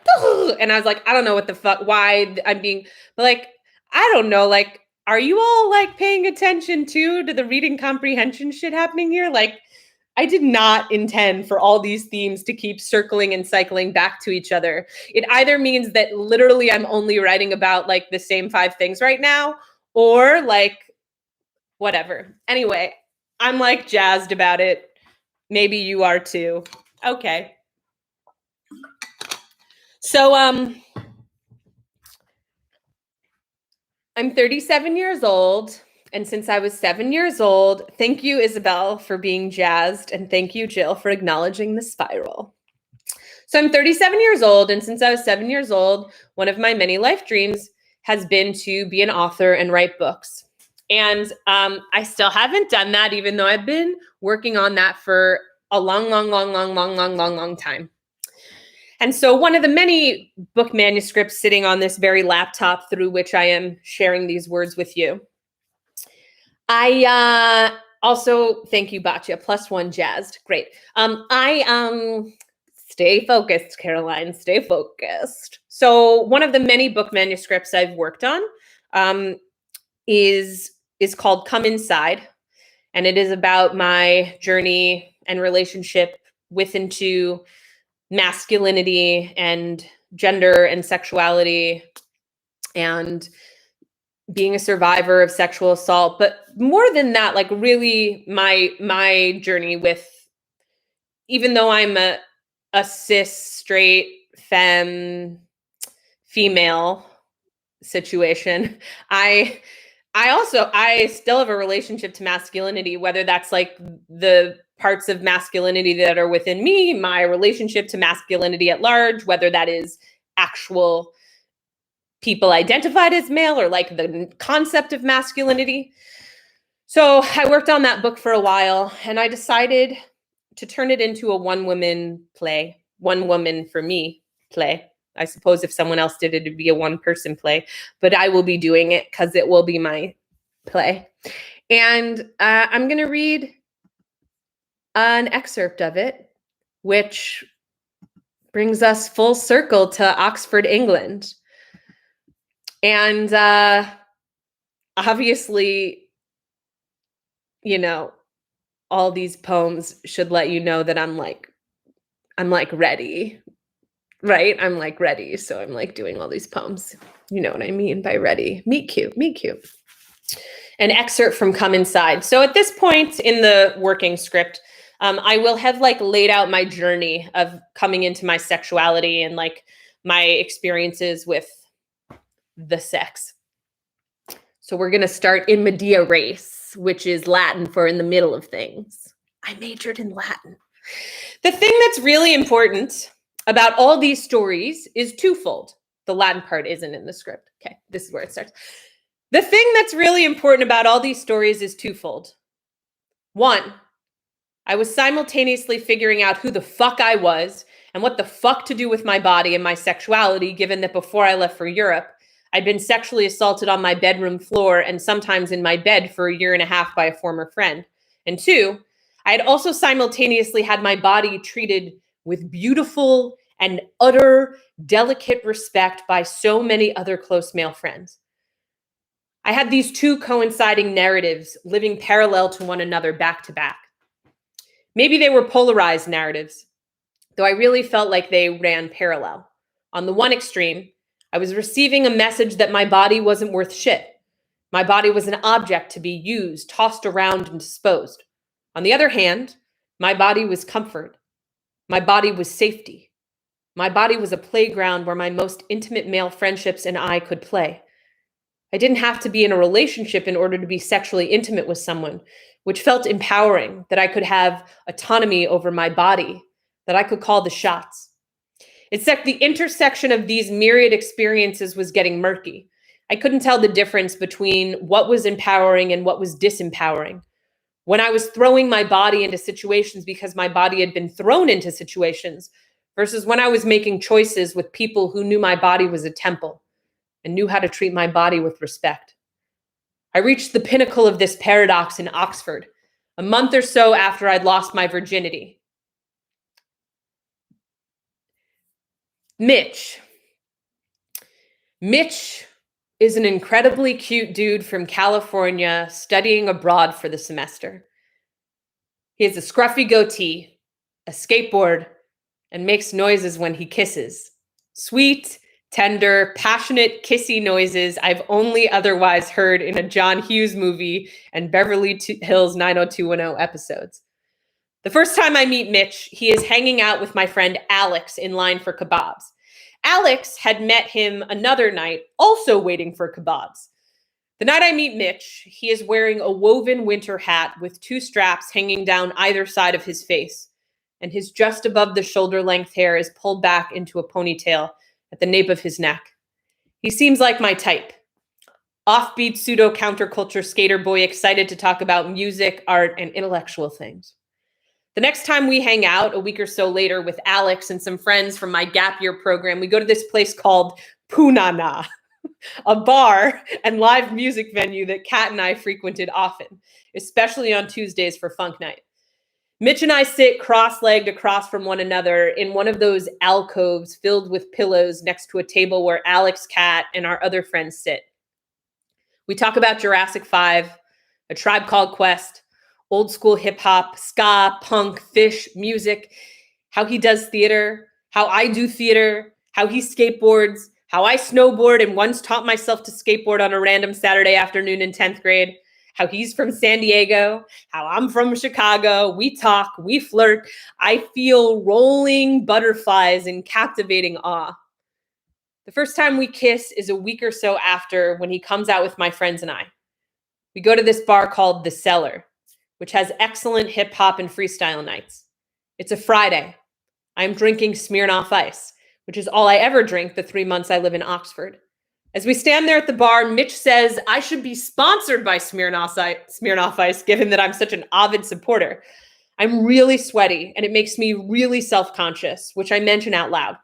and I was like, I don't know what the fuck, why I'm being, but like, I don't know, like, are you all like paying attention to the reading comprehension shit happening here? Like, I did not intend for all these themes to keep circling and cycling back to each other. It either means that literally I'm only writing about like the same 5 things right now, or like, whatever. Anyway, I'm like jazzed about it. Maybe you are too. Okay. So I'm 37 years old, and since I was 7 years old, thank you Isabel for being jazzed, and thank you Jill for acknowledging the spiral. So I'm 37 years old, and since I was 7 years old, one of my many life dreams has been to be an author and write books. And I still haven't done that, even though I've been working on that for a long time. And so one of the many book manuscripts sitting on this very laptop through which I am sharing these words with you. I also, thank you, Batya, +1 jazzed. Great. Stay focused, Caroline, stay focused. So one of the many book manuscripts I've worked on is called Come Inside. And it is about my journey and relationship with and to masculinity and gender and sexuality and being a survivor of sexual assault. But more than that, like really my journey with, even though I'm a cis, straight, female situation, I still have a relationship to masculinity, whether that's like the parts of masculinity that are within me, my relationship to masculinity at large, whether that is actual people identified as male or like the concept of masculinity. So I worked on that book for a while, and I decided to turn it into a one-woman play, one woman for me play. I suppose if someone else did it, it'd be a one-person play, but I will be doing it because it will be my play. And I'm going to read an excerpt of it, which brings us full circle to Oxford, England. And obviously, you know, all these poems should let you know that I'm like ready, right? I'm like ready. So I'm like doing all these poems. You know what I mean by ready. Meet cute, meet cute. An excerpt from Come Inside. So at this point in the working script, I will have like laid out my journey of coming into my sexuality and like my experiences with the sex. So we're going to start in media res, which is Latin for in the middle of things. I majored in Latin. The thing that's really important about all these stories is twofold. The Latin part isn't in the script. Okay, this is where it starts. The thing that's really important about all these stories is twofold. One, I was simultaneously figuring out who the fuck I was and what the fuck to do with my body and my sexuality, given that before I left for Europe, I'd been sexually assaulted on my bedroom floor and sometimes in my bed for 1.5 years by a former friend. And two, I had also simultaneously had my body treated with beautiful and utter delicate respect by so many other close male friends. I had these two coinciding narratives living parallel to one another back to back. Maybe they were polarized narratives, though I really felt like they ran parallel. On the one extreme, I was receiving a message that my body wasn't worth shit. My body was an object to be used, tossed around, and disposed. On the other hand, my body was comfort. My body was safety. My body was a playground where my most intimate male friendships and I could play. I didn't have to be in a relationship in order to be sexually intimate with someone, which felt empowering, that I could have autonomy over my body, that I could call the shots. Except the intersection of these myriad experiences was getting murky. I couldn't tell the difference between what was empowering and what was disempowering. When I was throwing my body into situations because my body had been thrown into situations, versus when I was making choices with people who knew my body was a temple and knew how to treat my body with respect. I reached the pinnacle of this paradox in Oxford, a month or so after I'd lost my virginity. Mitch. Mitch is an incredibly cute dude from California studying abroad for the semester. He has a scruffy goatee, a skateboard, and makes noises when he kisses. Sweet, tender, passionate, kissy noises I've only otherwise heard in a John Hughes movie and Beverly Hills 90210 episodes. The first time I meet Mitch, he is hanging out with my friend Alex in line for kebabs. Alex had met him another night, also waiting for kebabs. The night I meet Mitch, he is wearing a woven winter hat with two straps hanging down either side of his face, and his just above the shoulder length hair is pulled back into a ponytail at the nape of his neck. He seems like my type. Offbeat pseudo-counterculture skater boy excited to talk about music, art, and intellectual things. The next time we hang out, a week or so later, with Alex and some friends from my gap year program, we go to this place called Punana, a bar and live music venue that Kat and I frequented often, especially on Tuesdays for funk night. Mitch and I sit cross-legged across from one another in one of those alcoves filled with pillows next to a table where Alex, Kat, and our other friends sit. We talk about Jurassic 5, A Tribe Called Quest, old school hip hop, ska, punk, fish, music, how he does theater, how I do theater, how he skateboards, how I snowboard and once taught myself to skateboard on a random Saturday afternoon in 10th grade, how he's from San Diego, how I'm from Chicago. We talk, we flirt. I feel rolling butterflies in captivating awe. The first time we kiss is a week or so after, when he comes out with my friends and I. We go to this bar called The Cellar, which has excellent hip hop and freestyle nights. It's a Friday. I'm drinking Smirnoff Ice, which is all I ever drink the 3 months I live in Oxford. As we stand there at the bar, Mitch says I should be sponsored by Smirnoff Ice, given that I'm such an avid supporter. I'm really sweaty, and it makes me really self-conscious, which I mention out loud.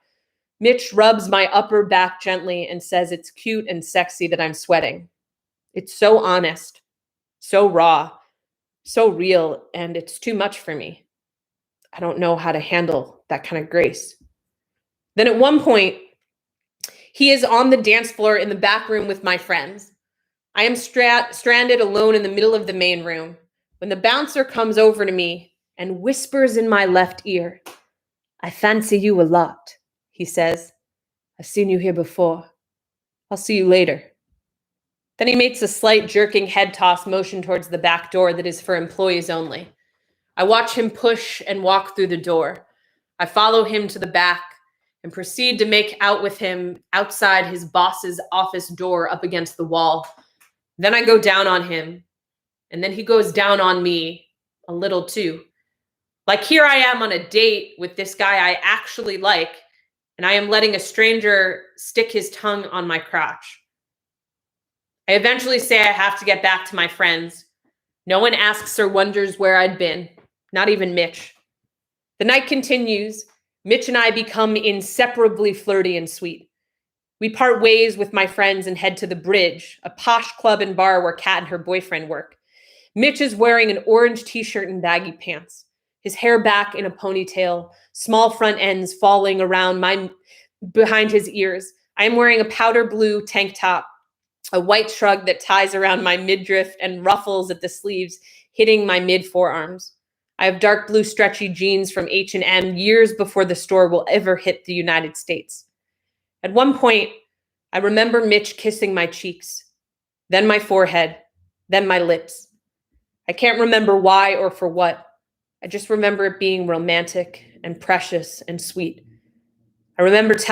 Mitch rubs my upper back gently and says it's cute and sexy that I'm sweating. It's so honest, so raw, so real, and it's too much for me. I don't know how to handle that kind of grace. Then at one point, he is on the dance floor in the back room with my friends. I am stranded alone in the middle of the main room when the bouncer comes over to me and whispers in my left ear, "I fancy you a lot," he says. "I've seen you here before. I'll see you later." Then he makes a slight jerking head toss motion towards the back door that is for employees only. I watch him push and walk through the door. I follow him to the back and proceed to make out with him outside his boss's office door up against the wall. Then I go down on him, and then he goes down on me a little too. Like here I am on a date with this guy I actually like, and I am letting a stranger stick his tongue on my crotch. I eventually say I have to get back to my friends. No one asks or wonders where I'd been, not even Mitch. The night continues. Mitch and I become inseparably flirty and sweet. We part ways with my friends and head to the Bridge, a posh club and bar where Kat and her boyfriend work. Mitch is wearing an orange t-shirt and baggy pants, his hair back in a ponytail, small front ends falling around behind his ears. I am wearing a powder blue tank top, a white shrug that ties around my midriff and ruffles at the sleeves, hitting my mid-forearms. I have dark blue stretchy jeans from H&M years before the store will ever hit the United States. At one point, I remember Mitch kissing my cheeks, then my forehead, then my lips. I can't remember why or for what. I just remember it being romantic and precious and sweet. I remember him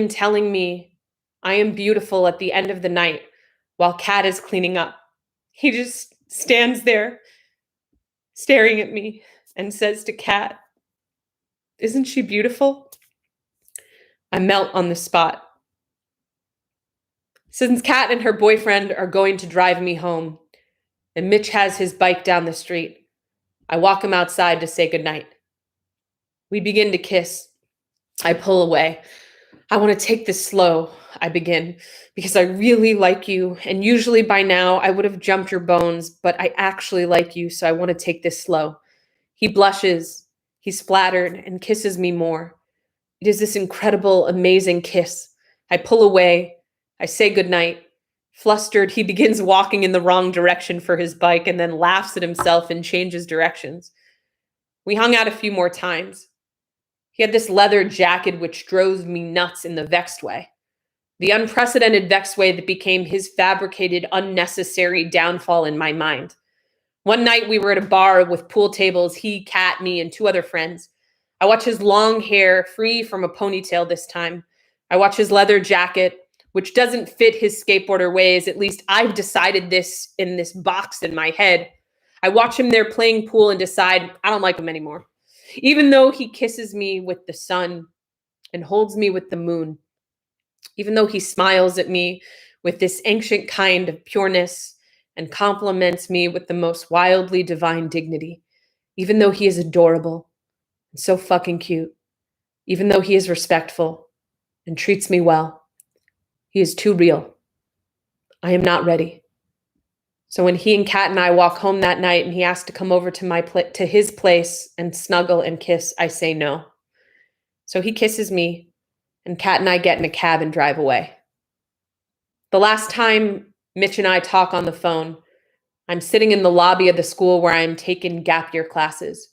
telling me I am beautiful at the end of the night while Kat is cleaning up. He just stands there staring at me and says to Kat, "Isn't she beautiful?" I melt on the spot. Since Kat and her boyfriend are going to drive me home, and Mitch has his bike down the street, I walk him outside to say goodnight. We begin to kiss. I pull away. I want to take this slow, I begin, because I really like you, and usually by now I would have jumped your bones, but I actually like you, so I want to take this slow. He blushes, he's flattered, and kisses me more. It is this incredible, amazing kiss. I pull away. I say goodnight. Flustered, he begins walking in the wrong direction for his bike and then laughs at himself and changes directions. We hung out a few more times. He had this leather jacket which drove me nuts in the vexed way. The unprecedented vexed way that became his fabricated, unnecessary downfall in my mind. One night we were at a bar with pool tables, he, Kat, me, and two other friends. I watch his long hair, free from a ponytail this time. I watch his leather jacket, which doesn't fit his skateboarder ways. At least I've decided this in this box in my head. I watch him there playing pool and decide I don't like him anymore. Even though he kisses me with the sun and holds me with the moon. Even though he smiles at me with this ancient kind of pureness and compliments me with the most wildly divine dignity. Even though he is adorable and so fucking cute. Even though he is respectful and treats me well. He is too real. I am not ready. So when he and Kat and I walk home that night and he asks to come over to his place and snuggle and kiss, I say no. So he kisses me and Kat and I get in a cab and drive away. The last time Mitch and I talk on the phone, I'm sitting in the lobby of the school where I am taking gap year classes.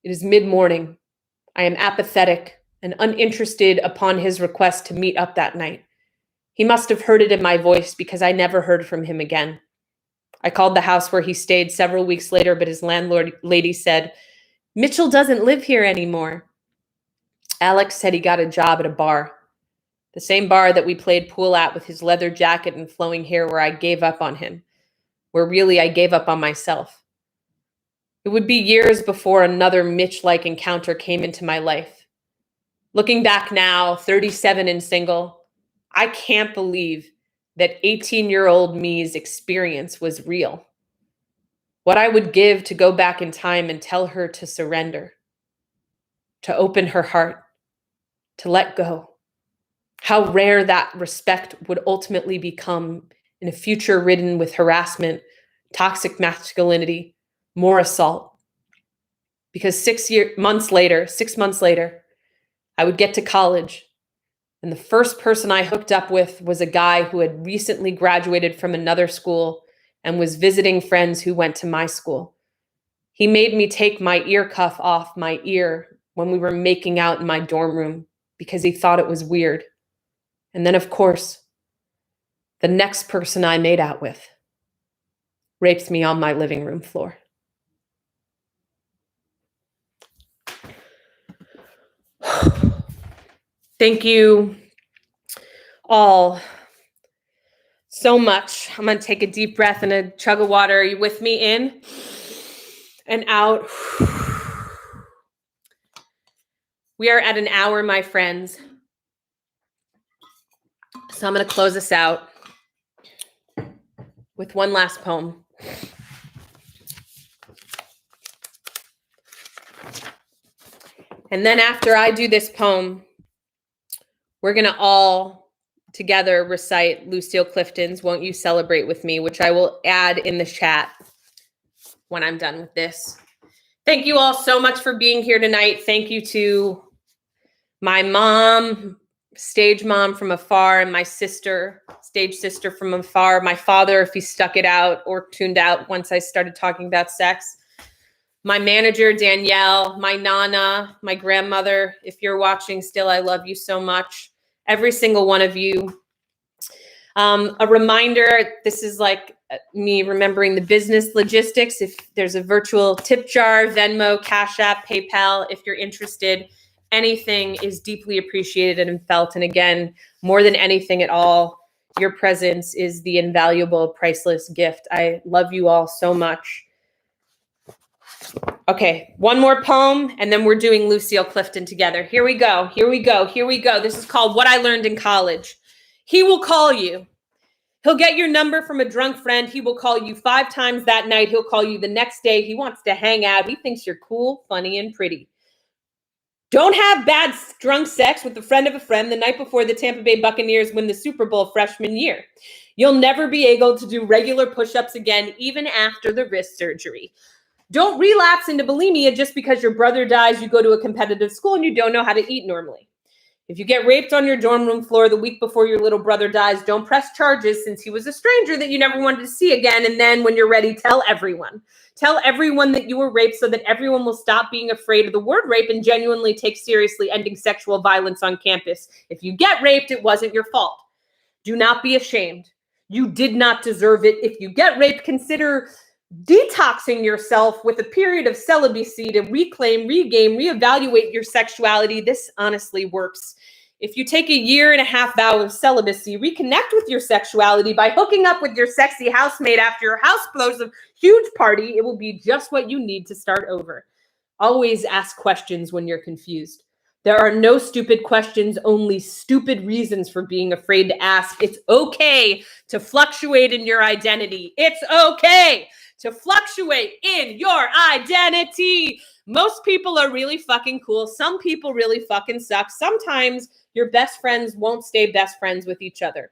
It is mid-morning. I am apathetic and uninterested upon his request to meet up that night. He must have heard it in my voice because I never heard from him again. I called the house where he stayed several weeks later, but his landlord lady said, Mitchell doesn't live here anymore. Alex said he got a job at a bar. The same bar that we played pool at with his leather jacket and flowing hair where I gave up on him. Where really I gave up on myself. It would be years before another Mitch-like encounter came into my life. Looking back now, 37 and single, I can't believe that 18-year-old me's experience was real. What I would give to go back in time and tell her to surrender, to open her heart, to let go. How rare that respect would ultimately become in a future ridden with harassment, toxic masculinity, more assault. Because 6 months later, I would get to college, and the first person I hooked up with was a guy who had recently graduated from another school and was visiting friends who went to my school. He made me take my ear cuff off my ear when we were making out in my dorm room because he thought it was weird. And then, of course, the next person I made out with raped me on my living room floor. Thank you all so much. I'm going to take a deep breath and a chug of water. Are you with me? In and out. We are at an hour, my friends. So I'm going to close this out with one last poem. And then after I do this poem, we're going to all together recite Lucille Clifton's Won't You Celebrate With Me, which I will add in the chat when I'm done with this. Thank you all so much for being here tonight. Thank you to my mom, stage mom from afar, and my sister, stage sister from afar. My father, if he stuck it out or tuned out once I started talking about sex. My manager, Danielle, my Nana, my grandmother, if you're watching still, I love you so much. Every single one of you. A reminder, this is like me remembering the business logistics. If there's a virtual tip jar, Venmo, CashApp, PayPal, if you're interested, anything is deeply appreciated and felt. And again, more than anything at all, your presence is the invaluable, priceless gift. I love you all so much. Okay, one more poem, and then we're doing Lucille Clifton together. Here we go. This is called What I Learned in College. He will call you. He'll get your number from a drunk friend. He will call you 5 times that night. He'll call you the next day. He wants to hang out. He thinks you're cool, funny, and pretty. Don't have bad drunk sex with a friend of a friend the night before the Tampa Bay Buccaneers win the Super Bowl freshman year. You'll never be able to do regular push-ups again, even after the wrist surgery. Don't relapse into bulimia just because your brother dies, you go to a competitive school, and you don't know how to eat normally. If you get raped on your dorm room floor the week before your little brother dies, don't press charges since he was a stranger that you never wanted to see again. And then when you're ready, tell everyone. Tell everyone that you were raped so that everyone will stop being afraid of the word rape and genuinely take seriously ending sexual violence on campus. If you get raped, it wasn't your fault. Do not be ashamed. You did not deserve it. If you get raped, consider detoxing yourself with a period of celibacy to reclaim, regain, reevaluate your sexuality. This honestly works. If you take a 1.5 year vow of celibacy, reconnect with your sexuality by hooking up with your sexy housemate after your house blows a huge party. It will be just what you need to start over. Always ask questions when you're confused. There are no stupid questions, only stupid reasons for being afraid to ask. It's okay to fluctuate in your identity. It's okay to fluctuate in your identity. Most people are really fucking cool. Some people really fucking suck. Sometimes your best friends won't stay best friends with each other.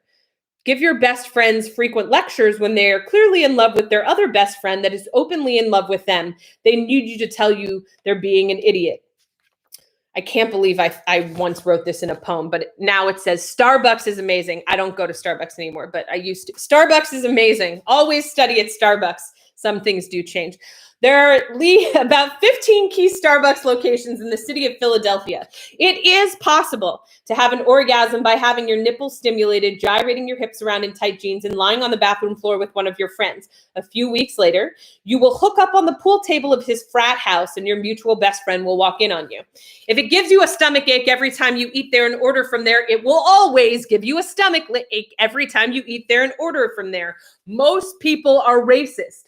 Give your best friends frequent lectures when they are clearly in love with their other best friend that is openly in love with them. They need you to tell you they're being an idiot. I can't believe I once wrote this in a poem, but now it says Starbucks is amazing. I don't go to Starbucks anymore, but I used to. Starbucks is amazing. Always study at Starbucks. Some things do change. There are about 15 key Starbucks locations in the city of Philadelphia. It is possible to have an orgasm by having your nipples stimulated, gyrating your hips around in tight jeans, and lying on the bathroom floor with one of your friends. A few weeks later, you will hook up on the pool table of his frat house, and your mutual best friend will walk in on you. If it gives you a stomach ache every time you eat there and order from there, it will always give you a stomach ache every time you eat there and order from there. Most people are racist.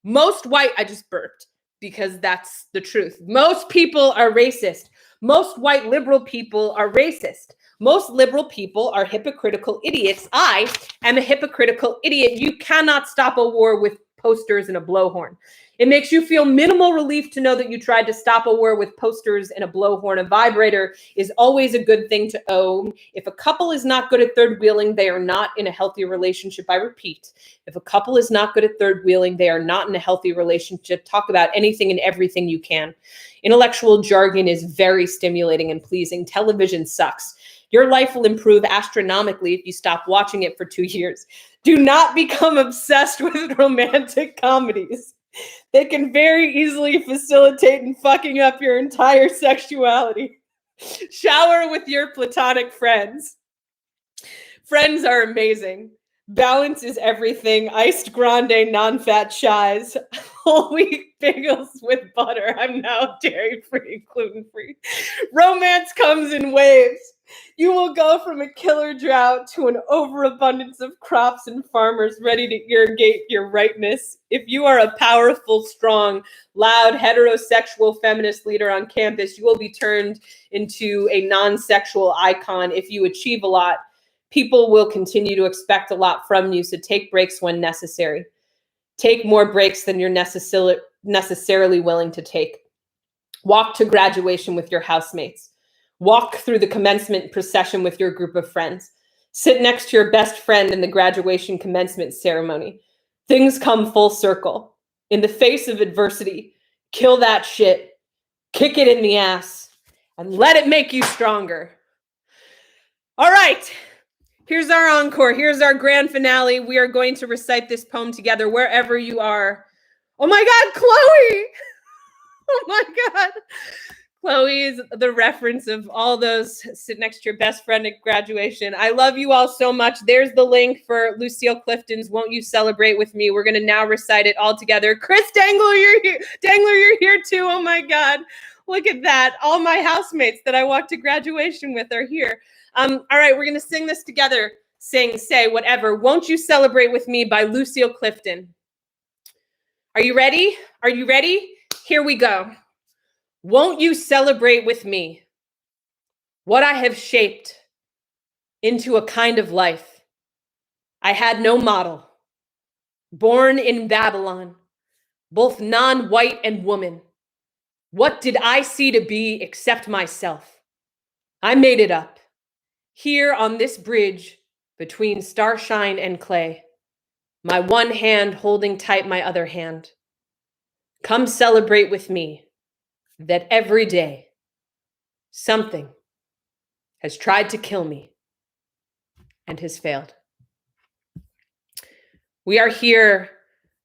I just burped because that's the truth. Most people are racist. Most white liberal people are racist. Most liberal people are hypocritical idiots. I am a hypocritical idiot. You cannot stop a war with posters and a blowhorn. It makes you feel minimal relief to know that you tried to stop a war with posters and a blowhorn. A vibrator is always a good thing to own. If a couple is not good at third wheeling, they are not in a healthy relationship. I repeat, if a couple is not good at third wheeling, they are not in a healthy relationship. Talk about anything and everything you can. Intellectual jargon is very stimulating and pleasing. Television sucks. Your life will improve astronomically if you stop watching it for 2 years. Do not become obsessed with romantic comedies. They can very easily facilitate in fucking up your entire sexuality. Shower with your platonic friends. Friends are amazing. Balance is everything. Iced grande, non-fat shies. Whole wheat bagels with butter. I'm now dairy-free, gluten-free. Romance comes in waves. You will go from a killer drought to an overabundance of crops and farmers ready to irrigate your ripeness. If you are a powerful, strong, loud, heterosexual feminist leader on campus, you will be turned into a non-sexual icon. If you achieve a lot, people will continue to expect a lot from you, so take breaks when necessary. Take more breaks than you're necessarily willing to take. Walk to graduation with your housemates. Walk through the commencement procession with your group of friends. Sit next to your best friend in the graduation commencement ceremony. Things come full circle. In the face of adversity, kill that shit, kick it in the ass, and let it make you stronger. All right. Here's our encore. Here's our grand finale. We are going to recite this poem together wherever you are. Oh my God, Chloe! Oh my God. Chloe is the reference of all those sit next to your best friend at graduation. I love you all so much. There's the link for Lucille Clifton's Won't You Celebrate With Me. We're going to now recite it all together. Chris Dangler, you're here. Dangler, you're here too. Oh my God. Look at that. All my housemates that I walked to graduation with are here. All right, we're going to sing this together. Sing, say, whatever. Won't You Celebrate With Me by Lucille Clifton. Are you ready? Are you ready? Here we go. Won't you celebrate with me what I have shaped into a kind of life? I had no model, born in Babylon, both non-white and woman. What did I see to be except myself? I made it up. Here on this bridge between starshine and clay, my one hand holding tight my other hand. Come celebrate with me that every day something has tried to kill me and has failed. We are here.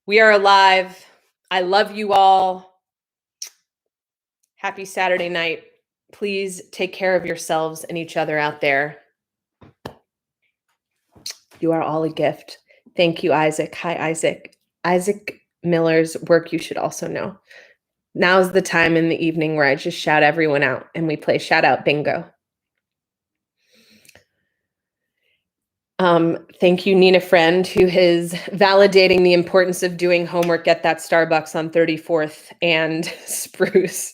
We are alive. I love you all. Happy Saturday night. Please take care of yourselves and each other out there. You are all a gift. Thank you, Isaac. Hi, Isaac. Isaac Miller's work you should also know. Now's the time in the evening where I just shout everyone out and we play shout out bingo. Thank you, Nina Friend, who is validating the importance of doing homework at that Starbucks on 34th and Spruce.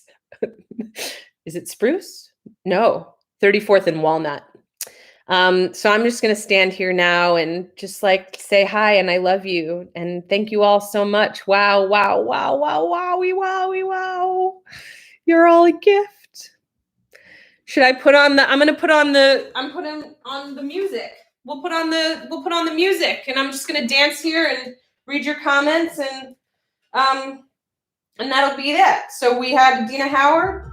Is it Spruce? No, 34th and Walnut. So I'm just going to stand here now and just like say hi and I love you. And thank you all so much. Wow, wow, wow, wow, wowie, wowie, wow. You're all a gift. Should I put on I'm putting on the music. We'll put on the music and I'm just going to dance here and read your comments and that'll be it. So we had Dina Howard.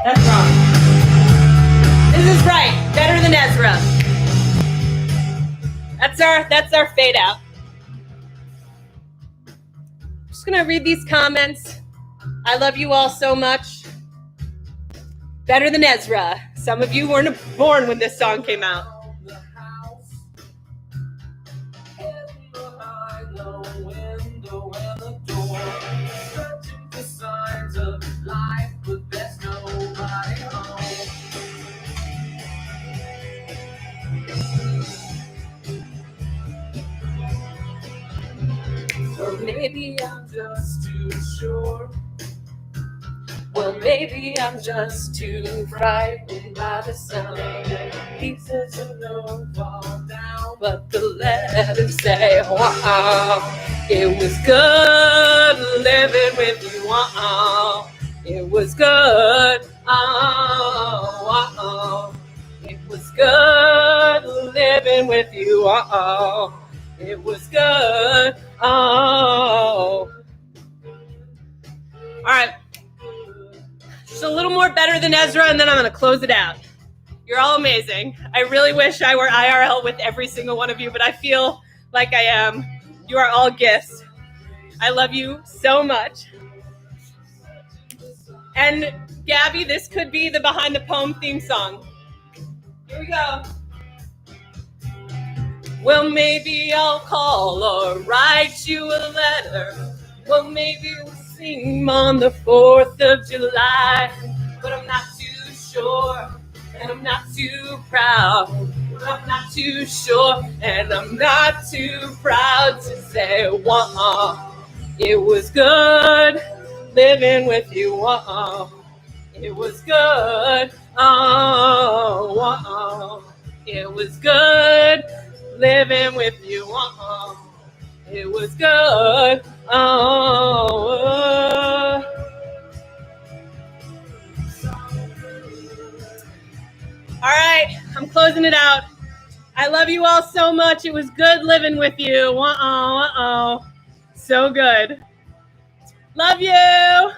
That's wrong. This is right. Better than Ezra. That's our fade out. Just gonna read these comments. I love you all so much. Better than Ezra. Some of you weren't born when this song came out. Or maybe I'm just too sure. Well, maybe I'm just too frightened by the sound. Pieces of no fall down, but the letters say, wow, it was good living with you. Wow, it was good. Oh, wow, it was good living with you. Wow, it was good. Oh. All right. Just a little more better than Ezra, and then I'm going to close it out. You're all amazing. I really wish I were IRL with every single one of you, but I feel like I am. You are all gifts. I love you so much. And Gabby, this could be the Behind the Poem theme song. Here we go. Well, maybe I'll call or write you a letter. Well, maybe we'll sing on the 4th of July. But I'm not too sure, and I'm not too proud. I'm not too sure, and I'm not too proud to say, wow, it was good living with you. Wow, it was good. Oh, wow, it was good living with you. Wow, it was good. Oh. All right, I'm closing it out. I love you all so much. It was good living with you. So good. Love you.